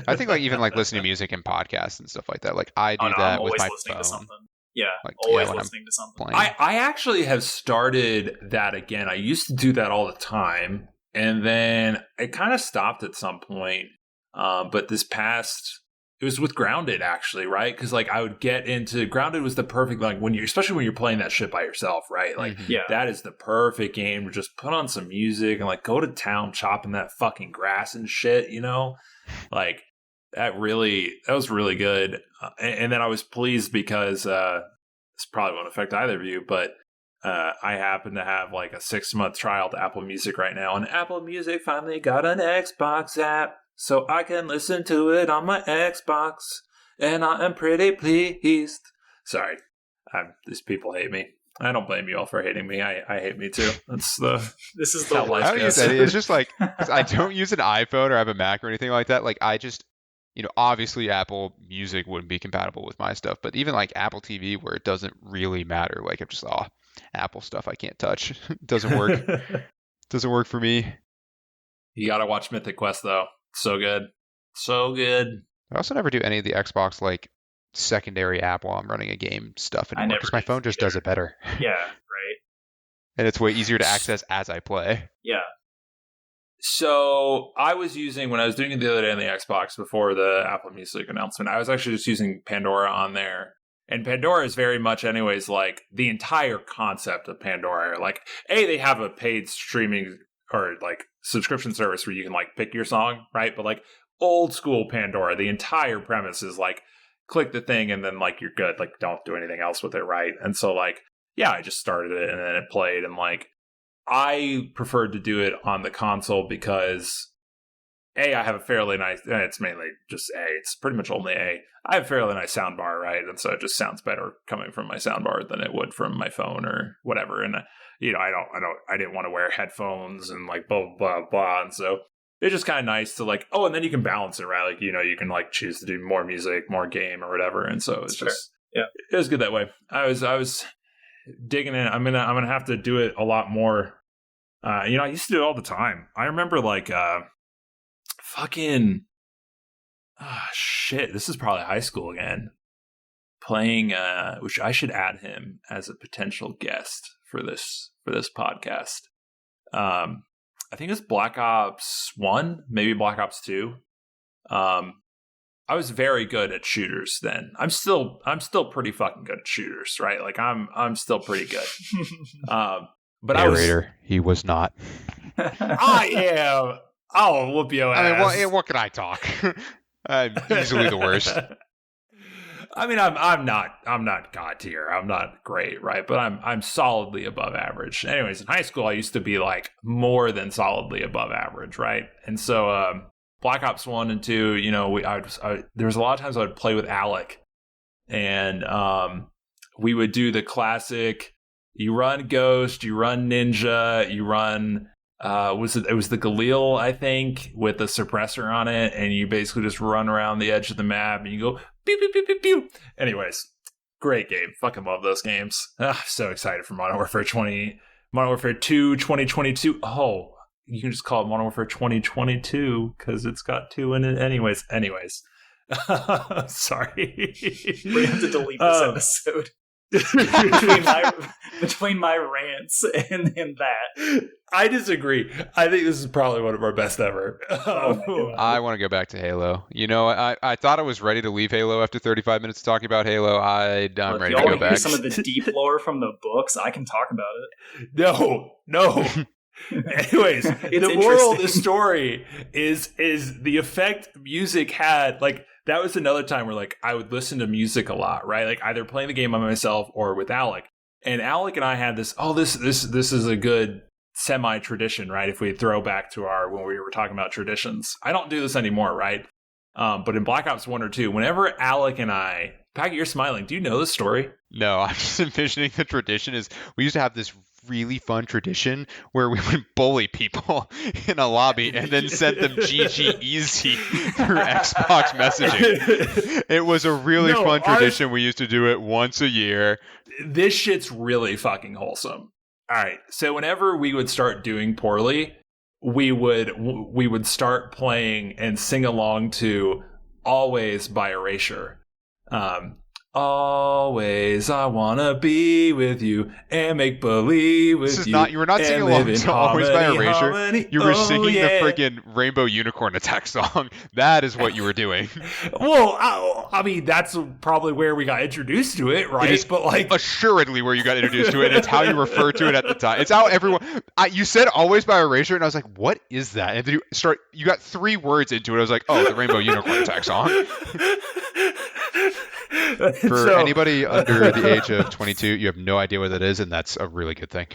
I think like even like listening to music and podcasts and stuff like that. Like I do that with my phone. To something. Yeah, like, always listening to something. I actually have started that again. I used to do that all the time, and then it kind of stopped at some point. But it was with Grounded actually, right? Because like I would get into Grounded was the perfect like especially when you're playing that shit by yourself, right? Like that is the perfect game to just put on some music and like go to town chopping that fucking grass and shit, like that was really good. And then I was pleased because this probably won't affect either of you, but I happen to have like a 6-month trial to Apple Music right now, and Apple Music finally got an Xbox app. So I can listen to it on my Xbox, and I am pretty pleased. Sorry, these people hate me. I don't blame you all for hating me. I hate me too. This is the life goes. It's just like I don't use an iPhone or have a Mac or anything like that. Like I just, obviously Apple Music wouldn't be compatible with my stuff, but even like Apple TV, where it doesn't really matter. Like I'm just Apple stuff I can't touch. It doesn't work. Doesn't work for me. You gotta watch Mythic Quest though. So good. I also never do any of the Xbox like secondary app while I'm running a game stuff anymore because my phone just does it better. Yeah, right. And it's way easier to access as I play. Yeah. So I was using, when I was doing it the other day on the Xbox before the Apple Music announcement, I was actually just using Pandora on there. And Pandora is very much anyways like the entire concept of Pandora. Like, they have a paid streaming or like subscription service where you can like pick your song, right? But like old school Pandora, the entire premise is like click the thing and then like you're good, like don't do anything else with it, right? And so like I just started it and then it played, and like I preferred to do it on the console because I have a fairly nice, it's mainly just it's pretty much only I have a fairly nice sound bar, right? And so it just sounds better coming from my sound bar than it would from my phone or whatever. And, I didn't want to wear headphones and like blah, blah, blah. And so it's just kind of nice to like, and then you can balance it, right? Like, you can like choose to do more music, more game or whatever. And so it's just, it was good that way. I was digging in. I'm going to have to do it a lot more. I used to do it all the time. I remember like, shit, this is probably high school again. Playing, which I should add him as a potential guest for this podcast. I think it's Black Ops 1, maybe Black Ops 2. I was very good at shooters then. I'm still pretty fucking good at shooters, right? Like I'm still pretty good. But narrator, he was not. I am. I'll whoop your ass. I mean, what can I talk? I'm easily the worst. I mean, I'm not god tier. I'm not great, right? But I'm solidly above average. Anyways, in high school, I used to be like more than solidly above average, right? And so, Black Ops 1 and 2, there was a lot of times I would play with Alec, and we would do the classic. You run Ghost, you run Ninja, you run. It was the Galil, I think, with the suppressor on it, and you basically just run around the edge of the map and you go pew pew pew pew pew. Anyways, great game. Fucking love those games. So excited for Modern Warfare 2 2022. Oh, you can just call it Modern Warfare 2022 because it's got 2 in it. Anyways. Sorry. We have to delete this episode. between my rants and that. I disagree. I think this is probably one of our best ever. I want to go back to Halo. I thought I was ready to leave Halo after 35 minutes talking about Halo. I'm ready to go back. Some of the deep lore from the books, I can talk about it. No. Anyways, the moral of the story is the effect music had. Like, that was another time where like I would listen to music a lot, right? Like either playing the game by myself or with Alec. And Alec and I had this is a good semi-tradition, right? If we throw back to when we were talking about traditions. I don't do this anymore, right? But in Black Ops 1 or 2, whenever Alec and I, Packett, you're smiling. Do you know this story? No, I'm just envisioning the tradition is we used to have this really fun tradition where we would bully people in a lobby and then send them GG easy through Xbox messaging. It was a really fun tradition. We used to do it once a year. This shit's really fucking wholesome. All right. So whenever we would start doing poorly, we would start playing and sing along to Always by Erasure. Always I wanna be with you and make believe with you. You were not singing along to Always by Erasure. You were singing the friggin' Rainbow Unicorn Attack song. That is what you were doing. Well, I mean, that's probably where we got introduced to it, right? It is but like assuredly where you got introduced to it, and it's how you refer to it at the time. It's how everyone. You said Always by Erasure, and I was like, "What is that?" And then you got 3 words into it. I was like, "Oh, the Rainbow Unicorn Attack song." For anybody under the age of 22, you have no idea what that is, and that's a really good thing.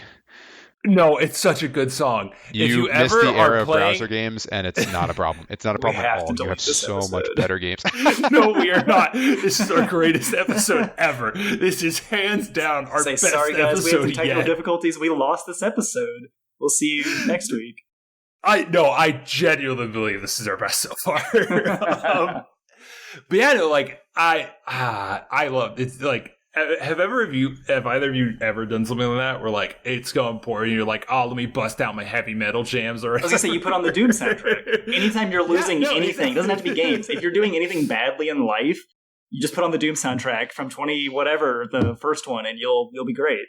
No, it's such a good song. You missed the era of browser games, and it's not a problem. It's not a problem at all. You have so much better games. No, we are not. This is our greatest episode ever. This is hands down our best sorry, guys, episode we have technical difficulties. We lost this episode. We'll see you next week. I genuinely believe this is our best so far. But yeah, no, like I love it's like have either of you ever done something like that where like it's going poor and you're like, oh, let me bust out my heavy metal jams? Or I was gonna say, you put on the Doom soundtrack. Anytime you're losing anything, it doesn't have to be games. If you're doing anything badly in life, you just put on the Doom soundtrack from 20 whatever, the first one, and you'll be great.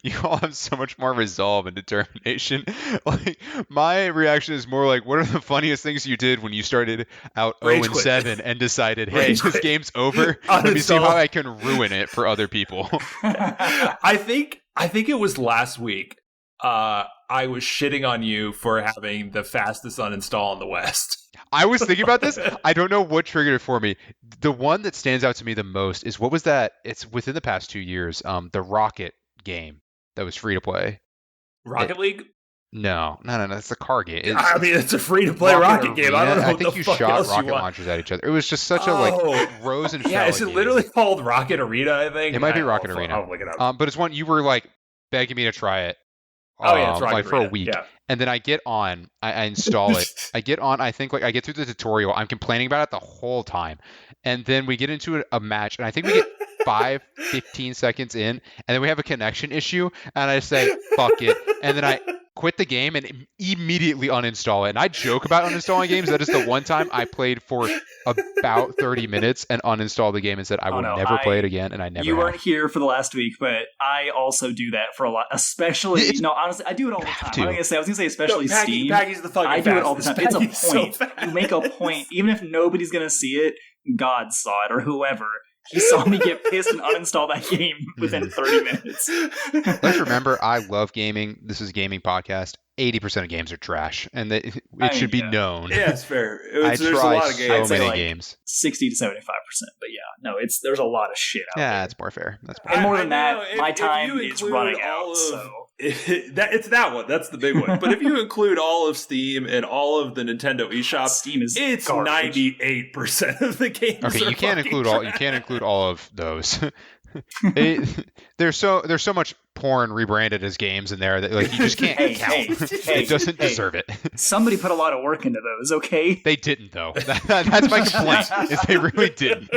You all have so much more resolve and determination. Like, my reaction is more like, what are the funniest things you did when you started out 0-7 and decided, hey, this game's over. Let me see how I can ruin it for other people. I think it was last week. I was shitting on you for having the fastest uninstall in the West. I was thinking about this. I don't know what triggered it for me. The one that stands out to me the most is, what was that? It's within the past 2 years. The Rocket game that was free to play. Rocket League? No. It's a car game. It's a free-to-play rocket game. I don't know. I think you shot rocket launchers at each other. It was just such a rose and yeah. Is it literally called Rocket Arena? I think it might be Rocket Arena. I'll look it up. But it's one you were begging me to try it. It's Rocket for Arena. A week, yeah. And then I get on, I install it. I get on. I think I get through the tutorial. I'm complaining about it the whole time, and then we get into a match, and I think we get 15 seconds in, and then we have a connection issue, and I say fuck it, and then I quit the game and immediately uninstall it. And I joke about uninstalling games. That is the one time I played for about 30 minutes and uninstalled the game and said I will never play it again, and I never. You weren't here for the last week, but I also do that for a lot, especially. Honestly, I do it all the time. I was gonna say especially Steam. Packy's the fucking I do it all the time. It's a point. So you make a point, even if nobody's gonna see it. God saw it, or whoever. He saw me get pissed and uninstall that game within 30 minutes. Let's remember, I love gaming. This is a gaming podcast. 80% of games are trash, and it should be known. Yeah, it's fair. There's a lot of games. So many games. 60 to 75%, but yeah, no, there's a lot of shit out there. Yeah, it's more fair. And more than that, my time is running out. It's that one. That's the big one. But if you include all of Steam and all of the Nintendo eShop, it's garbage. 98% of the games. Okay, you can't include all. You can't include all of those. There's so much porn rebranded as games in there that you just can't count. It doesn't deserve it. Somebody put a lot of work into those, okay? They didn't though. That's my complaint. Is they really didn't.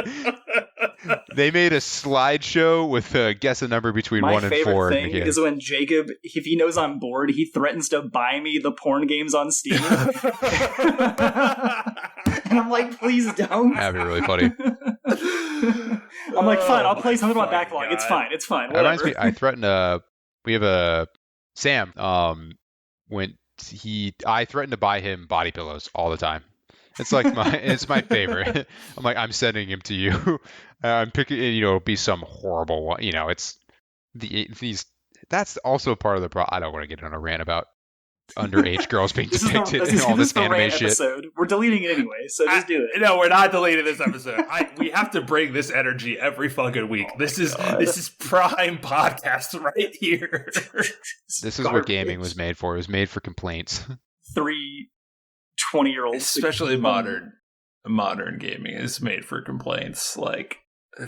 They made a slideshow with guess a number between 1 and 4. My favorite thing is when Jacob, if he knows I'm bored, he threatens to buy me the porn games on Steam. And I'm like, please don't. That'd be really funny. I'm like, fine, I'll play something on my backlog. God. It's fine. Whatever. That reminds me, I threatened we have a Sam, I threatened to buy him body pillows all the time. It's it's my favorite. I'm like, I'm sending him to you. I'm picking, it'll be some horrible one. It's that's also part of the problem. I don't want to get on a rant about underage girls being depicted in all this anime shit. Episode. We're deleting it anyway, so just do it. No, we're not deleting this episode. We have to bring this energy every fucking week. This is prime podcast right here. This is what gaming was made for. It was made for complaints. 3 20-year-olds, especially modern gaming, is made for complaints.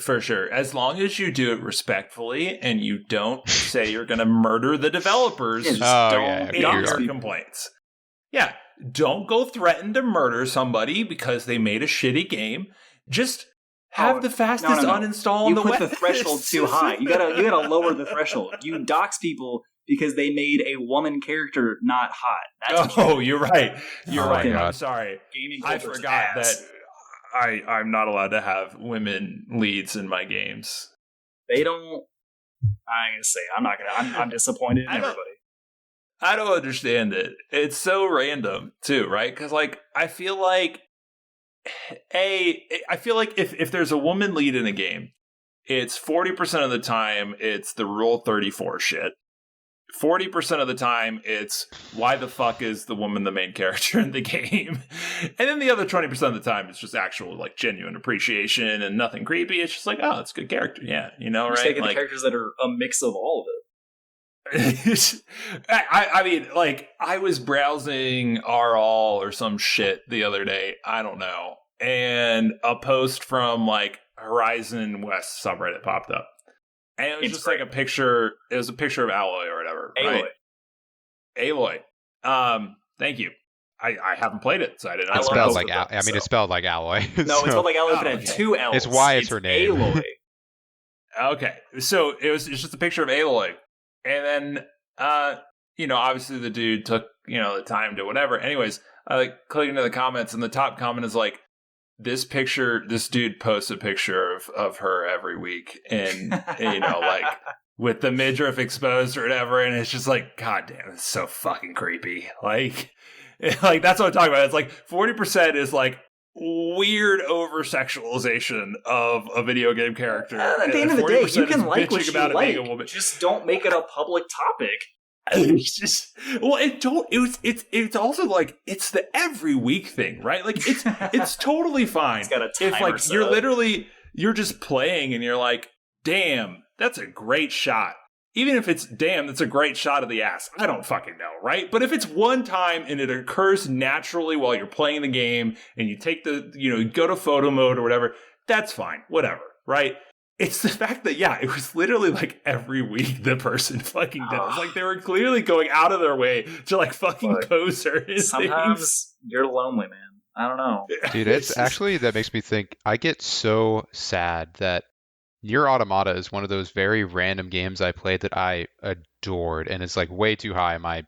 For sure. As long as you do it respectfully and you don't say you're going to murder the developers, don't your complaints. Yeah, don't go threaten to murder somebody because they made a shitty game. Just have the fastest uninstall on the web. You put the threshold too high. You gotta lower the threshold. You dox people because they made a woman character not hot. That's you're right. You're right. I'm sorry. I forgot that I'm not allowed to have women leads in my games. They don't. I'm gonna say I'm disappointed in everybody. I don't understand it. It's so random too, right? Because I feel like if there's a woman lead in a game, it's 40% of the time it's the Rule 34 shit. 40% of the time, it's why the fuck is the woman the main character in the game? And then the other 20% of the time, it's just actual, genuine appreciation and nothing creepy. It's just it's a good character. Yeah, right? Just taking the characters that are a mix of all of it. I was browsing RL or some shit the other day. I don't know. And a post from, Horizon West subreddit popped up. And it was just a picture. It was a picture of Alloy or whatever. Aloy. Thank you. I haven't played it, so I didn't know. It's spelled like Alloy. It's spelled like Alloy. No, it's spelled like Alloy, but it had 2 L's. It's why it's her name. Aloy. Okay, so it's just a picture of Aloy, and then obviously the dude took the time to whatever. Anyways, I click into the comments, and the top comment is this dude posts a picture of her every week, and with the midriff exposed or whatever, and it's just God damn, it's so fucking creepy. That's what I'm talking about. It's 40% is weird over sexualization of a video game character. At the end of the day, you can like what you like. Just don't make it a public topic. It's also it's the every week thing, right? It's totally fine. It's got a timer if you're just playing and you're damn, that's a great shot. even if it's, damn, that's a great shot of the ass. I don't fucking know, right? But if it's one time and it occurs naturally while you're playing the game and you take you go to photo mode or whatever, that's fine. Whatever, right? It's the fact that, yeah, it was literally like every week the person fucking did. It's like they were clearly going out of their way to like fucking pose her. Sometimes things. You're lonely, man. I don't know. Dude, it's actually, that makes me think, I get so sad that Nier Automata is one of those very random games I played that I adored, and it's like way too high on my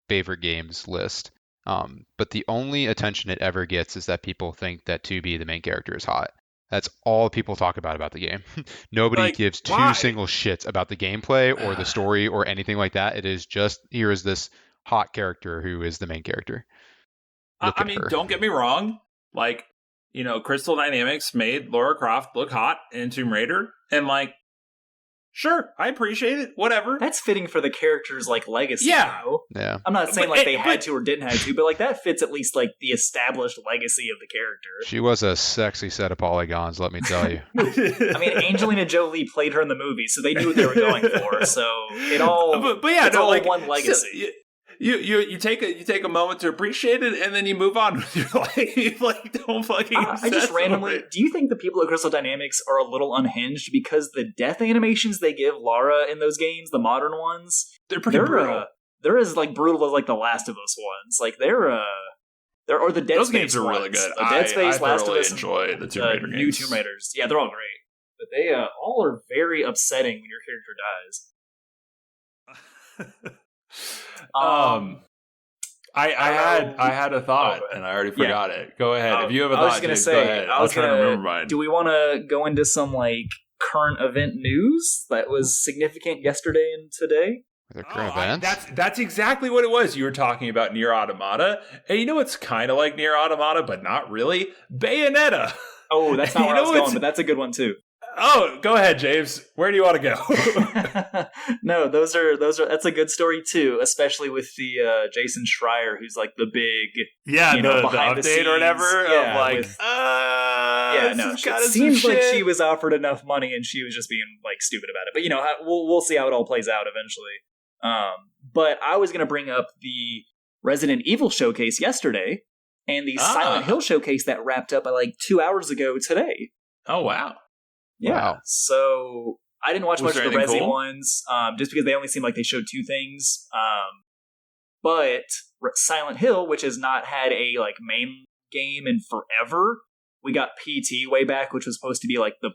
favorite games list. But the only attention it ever gets is that people think that 2B, the main character, is hot. That's all people talk about the game. Nobody gives two single shits about the gameplay or the story or anything like that. It is just, here is this hot character who is the main character. I mean, don't get me wrong. Like, Crystal Dynamics made Lara Croft look hot in Tomb Raider. And like, sure, I appreciate it. Whatever. That's fitting for the character's like legacy. Yeah. Though. Yeah. I'm not saying they had to or didn't have to, but like that fits at least like the established legacy of the character. She was a sexy set of polygons, let me tell you. I mean, Angelina Jolie played her in the movie, so they knew what they were going for. So it all, but yeah, it's all like one legacy. So, you take a moment to appreciate it, and then you move on with your life. Like, don't fucking. I just randomly. Do you think the people at Crystal Dynamics are a little unhinged because the death animations they give Lara in those games, the modern ones, they're pretty brutal. They're as like brutal as like the Last of Us ones. Like they're or the Dead those Space games are ones. really good. Dead Space, Last of Us, enjoy the Tomb Raider new Tomb Raiders. Yeah, they're all great, but they all are very upsetting when your character dies. I had a thought and I already forgot it. Go ahead. If you have a thought, James, go ahead. I was trying to remember mine. Do we want to go into some like current event news that was significant yesterday and today? The current events? That's exactly what it was. You were talking about Nier Automata, and you know what's kind of like Nier Automata, but not really? Bayonetta. Oh, that's not where I was going, but that's a good one too. Oh, go ahead, James. Where do you want to go? No, those are that's a good story too, especially with the Jason Schreier, who's like the big the update or whatever. Yeah, of like, it seems like she was offered enough money and she was just being like stupid about it. But we'll see how it all plays out eventually. But I was going to bring up the Resident Evil showcase yesterday and the Silent Hill showcase that wrapped up like 2 hours ago today. Oh wow. Yeah, wow. So I didn't watch much of the Resi cool? ones, just because they only seemed like they showed two things. But Silent Hill, which has not had a like main game in forever, we got PT way back, which was supposed to be like the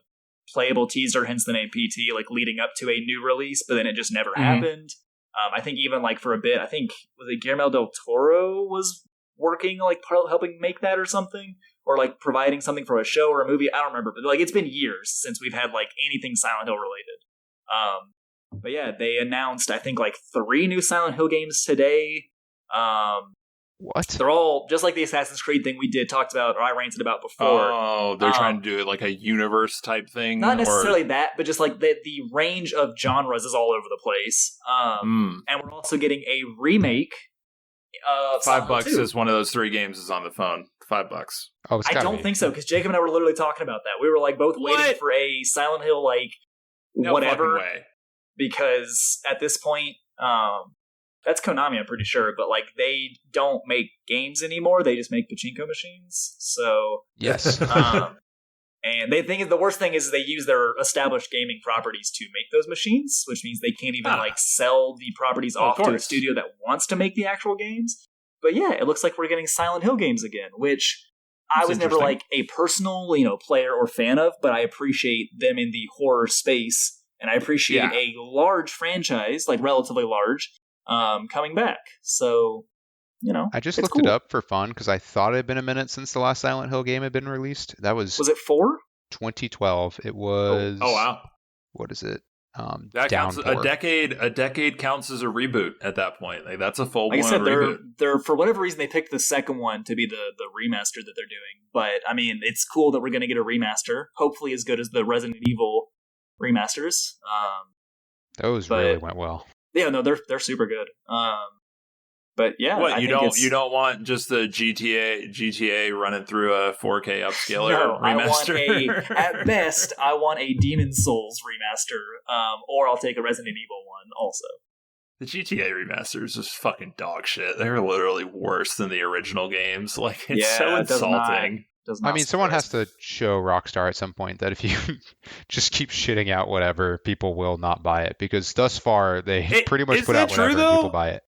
playable teaser, hence the name PT, like leading up to a new release, but then it just never happened. I think even like for a bit, was it Guillermo del Toro was working like helping make that or something? Or like providing something for a show or a movie. I don't remember, but like it's been years since we've had like anything Silent Hill related. But yeah, they announced I think like 3 new Silent Hill games today. What? They're all just like the Assassin's Creed thing we talked about, or I ranted about before. Oh, they're trying to do it like a universe type thing. Not necessarily that, but just like the range of genres is all over the place. And we're also getting a remake. $5 is one of those 3 games is on the phone. $5. Oh, I don't think so, because Jacob and I were literally talking about that. We were like both waiting for a Silent Hill whatever, because at this point, that's Konami, I'm pretty sure, but like they don't make games anymore; they just make pachinko machines. So yes, and they think the worst thing is they use their established gaming properties to make those machines, which means they can't even like sell the properties off to a studio that wants to make the actual games. But yeah, it looks like we're getting Silent Hill games again, which I was never like a personal, player or fan of, but I appreciate them in the horror space, and I appreciate a large franchise, like relatively large, coming back. So, I just looked it up for fun because I thought it had been a minute since the last Silent Hill game had been released. Was it 4? 2012. It was. Oh wow. What is it? That counts a decade. A decade counts as a reboot at that point. Like that's a full. Like I said, they're for whatever reason they picked the second one to be the remaster that they're doing. But I mean, it's cool that we're going to get a remaster. Hopefully, as good as the Resident Evil remasters. Those really went well. Yeah, no, they're super good. But yeah, what you don't want just the GTA running through a 4K upscaler remaster? At best, I want a Demon's Souls remaster, or I'll take a Resident Evil one. also. The GTA remasters is fucking dog shit. They're literally worse than the original games. Like, it's so insulting. I mean, someone has to show Rockstar at some point that if you just keep shitting out whatever, people will not buy it. Because thus far, they pretty much put out whatever and people buy it.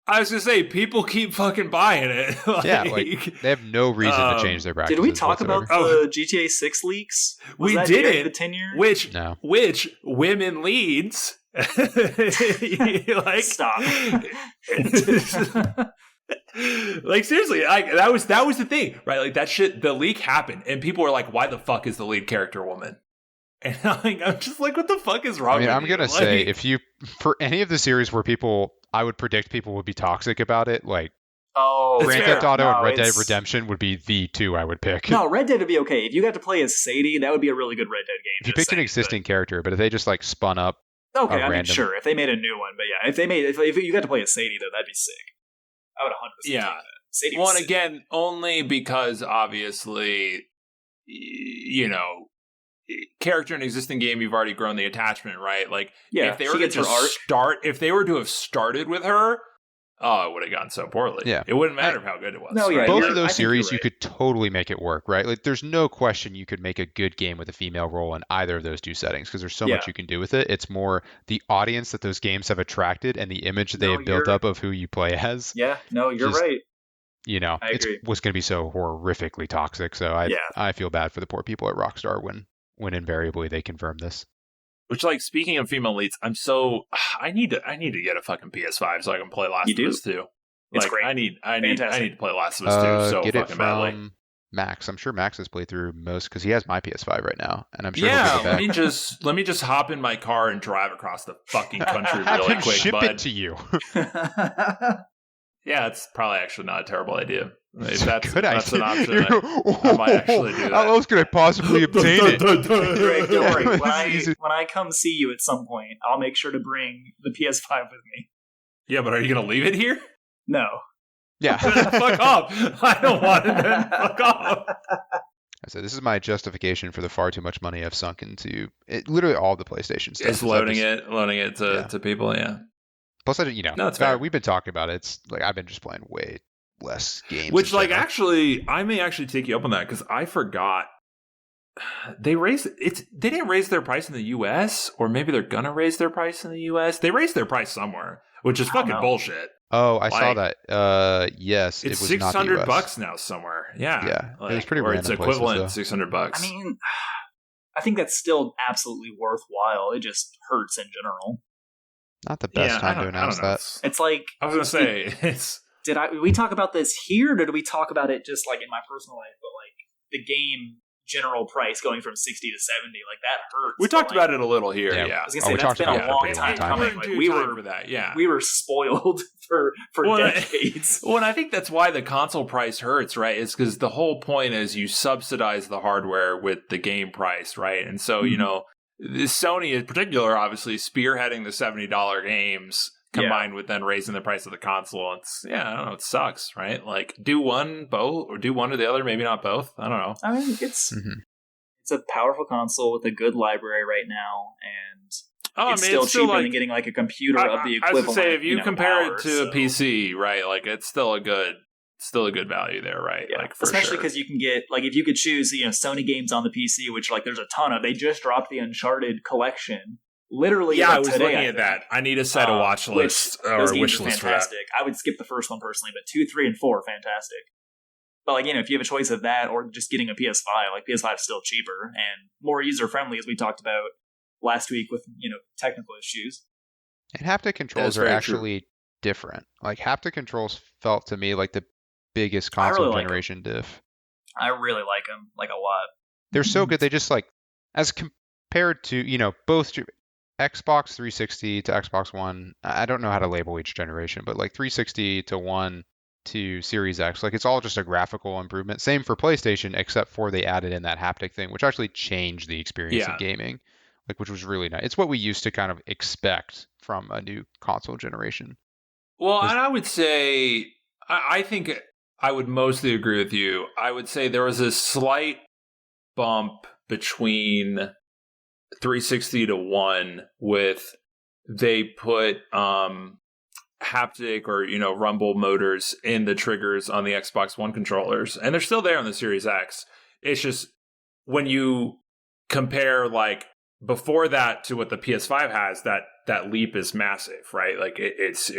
I was going to say, people keep fucking buying it. Yeah, like, they have no reason to change their practices. Did we talk about the GTA 6 leaks? We didn't. The 10-year? Which women leads. Like, stop. Like, seriously, that was the thing, right? Like, that shit, the leak happened, and people were like, why the fuck is the lead character a woman? And I'm just like, what the fuck is wrong with you? I'm going to say, if you, for any of the series where I would predict people would be toxic about it, like, Grand Theft Auto and Red Dead Redemption would be the two I would pick. No, Red Dead would be okay. If you got to play as Sadie, that would be a really good Red Dead game. If you picked an existing character, but if they just, like, spun up sure, if they made a new one. But yeah, if you got to play as Sadie, though, that'd be sick. I would 100% take that. Sadie well, and again, only because, obviously, you know, character in an existing game, you've already grown the attachment, right? Like, if they were to have started with her, it would have gone so poorly. Yeah. It wouldn't matter how good it was. No, right? Both of those series, you could totally make it work, right? Like, there's no question you could make a good game with a female role in either of those two settings because there's so much you can do with it. It's more the audience that those games have attracted and the image they have built up of who you play as. Yeah, no, you're right. You know, it's what's going to be so horrifically toxic. So I feel bad for the poor people at Rockstar when invariably they confirm this. Which, like, speaking of female leads, I need to get a fucking PS5 so I can play Last of Us 2. It's like, great. I need to play Last of Us 2 so get fucking it from badly. Max. I'm sure Max has played through most because he has my PS5 right now, and I'm sure. Yeah, let me just hop in my car and drive across the fucking country Have really him quick. Ship it to you. Yeah, it's probably actually not a terrible idea. If that's an option, I might actually do that. How else could I possibly obtain it? Greg, don't worry. When I come see you at some point, I'll make sure to bring the PS5 with me. Yeah, but are you going to leave it here? No. Yeah. Fuck off. I don't want it then. Fuck off. So this is my justification for the far too much money I've sunk into literally all the PlayStation stuff. It's loading it to people, yeah. Plus, it's fair. We've been talking about it. It's like I've been just playing way less games. Which, like, actually, I may actually take you up on that because I forgot they didn't raise their price in the U.S. or maybe they're gonna raise their price in the U.S. They raised their price somewhere, which is fucking bullshit. Oh, I saw that. Yes, it's it was $600 now somewhere. Yeah, it was pretty. Or it's equivalent $600. I mean, I think that's still absolutely worthwhile. It just hurts in general. Not the best time to announce that. It's like I was gonna say it's. Did we talk about this here, or did we talk about it just like in my personal life? But like the game general price going from 60 to 70, like that hurts. We talked about it a little here. Yeah. I was gonna say that's been a long time coming. Like, we were spoiled for decades. Well, and I think that's why the console price hurts, right? It's because the whole point is you subsidize the hardware with the game price, right? And so Sony in particular, obviously spearheading the $70 games. Combined with then raising the price of the console, I don't know, it sucks, right? Like, do one or the other, maybe not both. I don't know. I mean, it's a powerful console with a good library right now, and it's still cheaper than getting like a computer of the equivalent. I was gonna say, if you compare power, it to a PC, right? Like, it's still a good value there, right? Yeah. Like, especially because you can get, like, if you could choose, Sony games on the PC, which like there's a ton of. They just dropped the Uncharted collection. Literally, I was looking at that. I need to set a watch list or a wish list for that. I would skip the first one personally, but 2, 3, and 4 are fantastic. But like, if you have a choice of that or just getting a PS5, like PS5 is still cheaper and more user friendly, as we talked about last week with technical issues. And haptic controls are actually different. Like, haptic controls felt to me like the biggest console generation diff. I really like them, like, a lot. They're so good. They just, like, as compared to both Xbox 360 to Xbox One, I don't know how to label each generation, but like 360 to One to Series X, like, it's all just a graphical improvement. Same for PlayStation, except for they added in that haptic thing, which actually changed the experience of gaming, like, which was really nice. It's what we used to kind of expect from a new console generation. Well, and I would say, I think I would mostly agree with you. I would say there was a slight bump between 360 to One with they put haptic or rumble motors in the triggers on the Xbox One controllers, and they're still there on the Series X. It's just when you compare like before that to what the PS5 has, that leap is massive, right? Like it's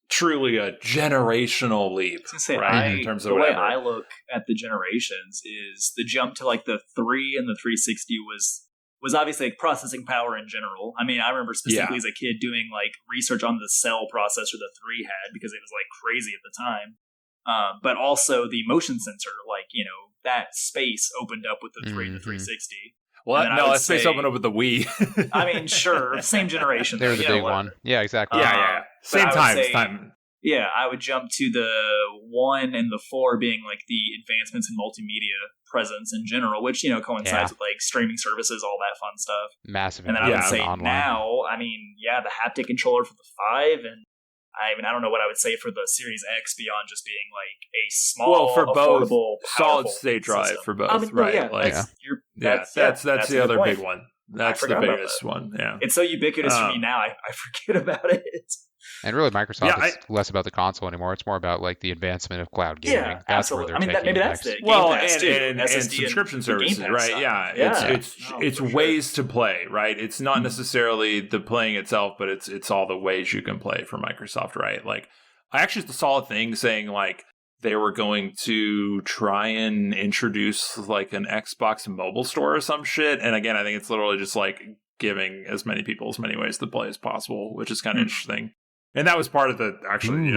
truly a generational leap, right? In terms of the way whatever. I look at the generations is the jump to like the 3 and the 360 was obviously like processing power in general. I mean, I remember specifically as a kid doing like research on the cell processor the 3 had because it was like crazy at the time. But also the motion sensor, like, that space opened up with the 3 and the 360. Well, that space opened up with the Wii. I mean, sure, same generation. They were the big one. Yeah, exactly. Yeah. Same time. Yeah, I would jump to the 1 and the 4 being like the advancements in multimedia presence in general, which, coincides with like streaming services, all that fun stuff. Massive. And then I would say now, I mean, the haptic controller for the 5, and I don't know what I would say for the Series X beyond just being like a small, for both, affordable, solid state drive system. For both, right? That's the other big one. That's the biggest one. Yeah, it's so ubiquitous for me now. I forget about it. And really, Microsoft is less about the console anymore. It's more about like the advancement of cloud gaming. Yeah, that's absolutely. where they're taking maybe that's next. it. And subscription services, right? It's ways to play, right? It's not necessarily the playing itself, but it's all the ways you can play for Microsoft, right? Like, I actually saw a thing saying like they were going to try and introduce like an Xbox mobile store or some shit. And again, I think it's literally just like giving as many people as many ways to play as possible, which is kind of interesting. And that was part of the actually,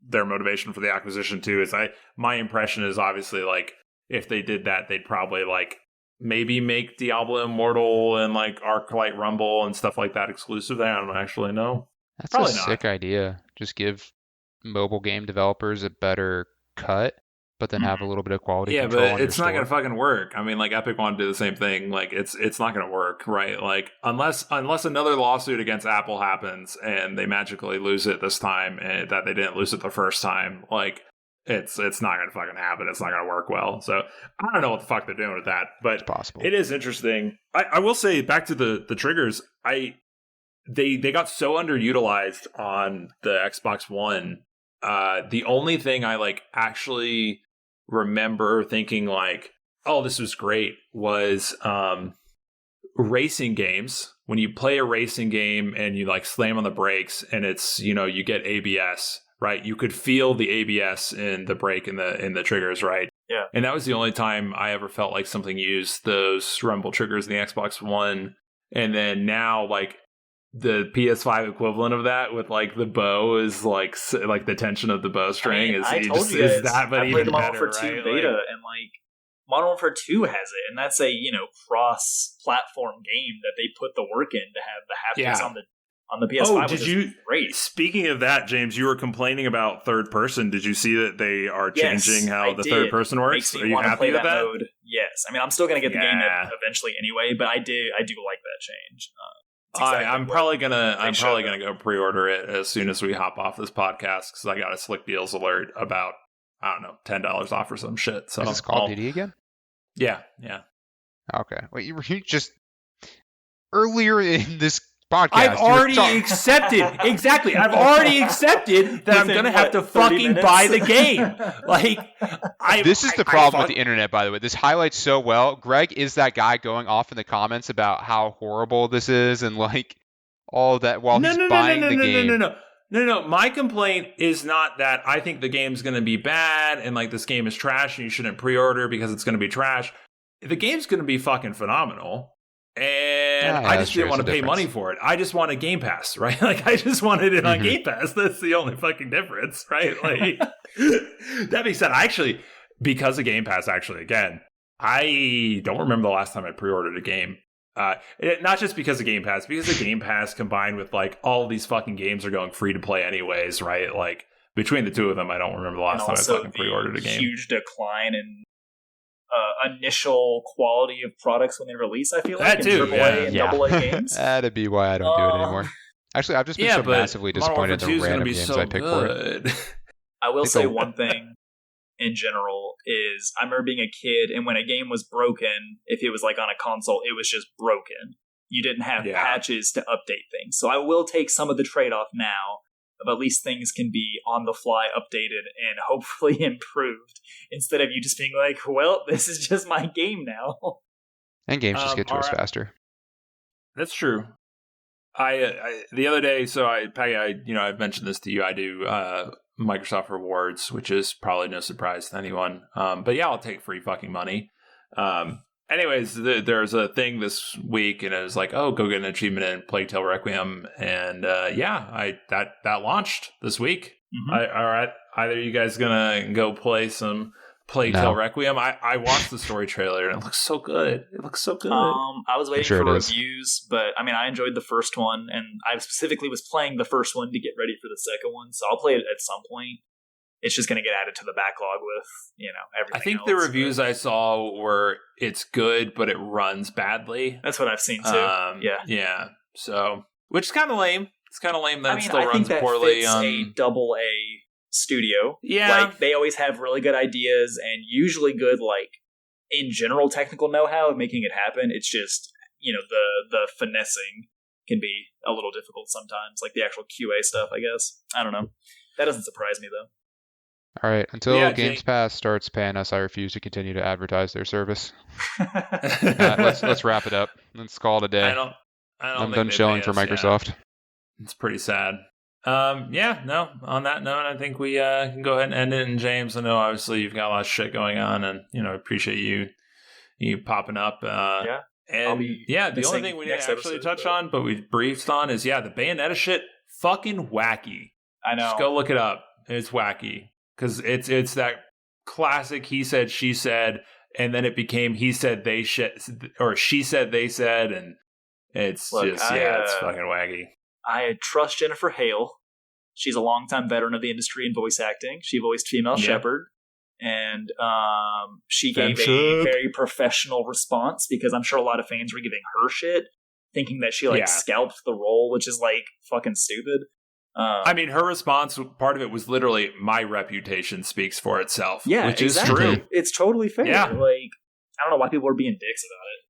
their motivation for the acquisition too. Is my impression is obviously like if they did that, they'd probably like maybe make Diablo Immortal and like Arclight Rumble and stuff like that exclusive. I don't actually know. That's probably a sick idea. Just give mobile game developers a better cut, but then have a little bit of quality control. Yeah, but it's not going to fucking work. I mean, like Epic wanted to do the same thing. Like it's not going to work, right? Like unless another lawsuit against Apple happens and they magically lose it this time, and that they didn't lose it the first time, like it's not going to fucking happen. It's not going to work well. So I don't know what the fuck they're doing with that, but it's possible. It is interesting. I will say back to the triggers. They got so underutilized on the Xbox One. The only thing I like actually remember thinking like, oh, this was great was racing games. When you play a racing game and you like slam on the brakes and it's, you get ABS, right? You could feel the ABS in the brake in the triggers, right? Yeah. And that was the only time I ever felt like something used those rumble triggers in the Xbox One. And then now like the PS5 equivalent of that with like the bow is like the tension of the bowstring is that, but even better, Modern Warfare 2 right? beta, and like Modern Warfare 2 has it, and that's a cross-platform game that they put the work in to have the haptics on the PS5. Did you? Great. Speaking of that, James, you were complaining about third person. Did you see that they are changing how the third person works? Are you happy with that? Mode. Yes. I mean, I'm still going to get the game eventually anyway, but I do like that change. I'm probably gonna go pre-order it as soon as we hop off this podcast because I got a Slick Deals alert about $10 off or some shit. So is this Call of Duty again? Yeah. Okay. Wait, you just earlier in this podcast, I've already accepted exactly. I've already accepted that I'm gonna have to fucking buy the game. Like, this is the problem with the internet, by the way. This highlights so well. Greg is that guy going off in the comments about how horrible this is and like all that while he's buying the game. No. My complaint is not that I think the game's gonna be bad and like this game is trash and you shouldn't pre-order because it's gonna be trash. The game's gonna be fucking phenomenal. And I just didn't want to pay money for it. I just want a Game Pass, right? Like, I just wanted it on Game Pass. That's the only fucking difference, right? Like, that being said, because of Game Pass, again, I don't remember the last time I pre-ordered a game. Not just because of Game Pass, because of Game Pass combined with, like, all of these fucking games are going free to play anyways, right? Like, between the two of them, I don't remember the last time I fucking pre-ordered a game. Huge decline in initial quality of products when they release, I feel like, in AAA and AA games. That'd be why I don't do it anymore. Actually, I've just been so massively disappointed in the random games I pick for it. I will say one thing in general is I remember being a kid, and when a game was broken, if it was like on a console, it was just broken. you didn't have patches to update things. So I will take some of the trade-off now of at least things can be on the fly updated and hopefully improved instead of you just being like, well, this is just my game now. And games just get to us faster. That's true. I the other day, so Peggy, I've mentioned this to you. I do Microsoft Rewards, which is probably no surprise to anyone. But yeah, I'll take free fucking money. Anyways, there's a thing this week, and it was like, oh, go get an achievement in Plague Tale Requiem, and that launched this week. Mm-hmm. All right, either you guys gonna go play some Plague Tale Requiem? I watched the story trailer, and it looks so good. It looks so good. I was waiting for reviews, but I mean, I enjoyed the first one, and I specifically was playing the first one to get ready for the second one, so I'll play it at some point. It's just going to get added to the backlog with, everything. I think else, the reviews I saw were it's good, but it runs badly. That's what I've seen too. Yeah. So, which is kind of lame. It's kind of lame that it still I runs think that poorly. Fits a double A studio. Yeah, like they always have really good ideas and usually good, like in general, technical know-how of making it happen. It's just the finessing can be a little difficult sometimes, like the actual QA stuff. I guess I don't know. That doesn't surprise me though. All right, until Games Pass starts paying us, I refuse to continue to advertise their service. Let's wrap it up. Let's call it a day. I'm done shilling for Microsoft. Yeah. It's pretty sad. On that note, I think we can go ahead and end it. And James, I know obviously you've got a lot of shit going on, and I appreciate you popping up. And the only thing we didn't actually touch on, but we briefed on, is the Bayonetta shit, fucking wacky. I know. Just go look it up. It's wacky. Because it's that classic he said, she said, and then it became he said, they said, or she said, they said, and it's it's fucking wacky. I trust Jennifer Hale. She's a longtime veteran of the industry in voice acting. She voiced Female Shepard, and she gave a very professional response because I'm sure a lot of fans were giving her shit, thinking that she scalped the role, which is like fucking stupid. I mean, her response, part of it was literally, my reputation speaks for itself. Yeah, which exactly. is true. It's totally fair. Yeah. Like, I don't know why people are being dicks about it.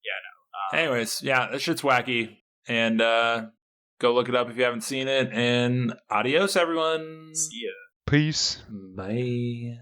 Yeah, no. Anyways, that shit's wacky. And go look it up if you haven't seen it. And adios, everyone. See ya. Peace. Bye.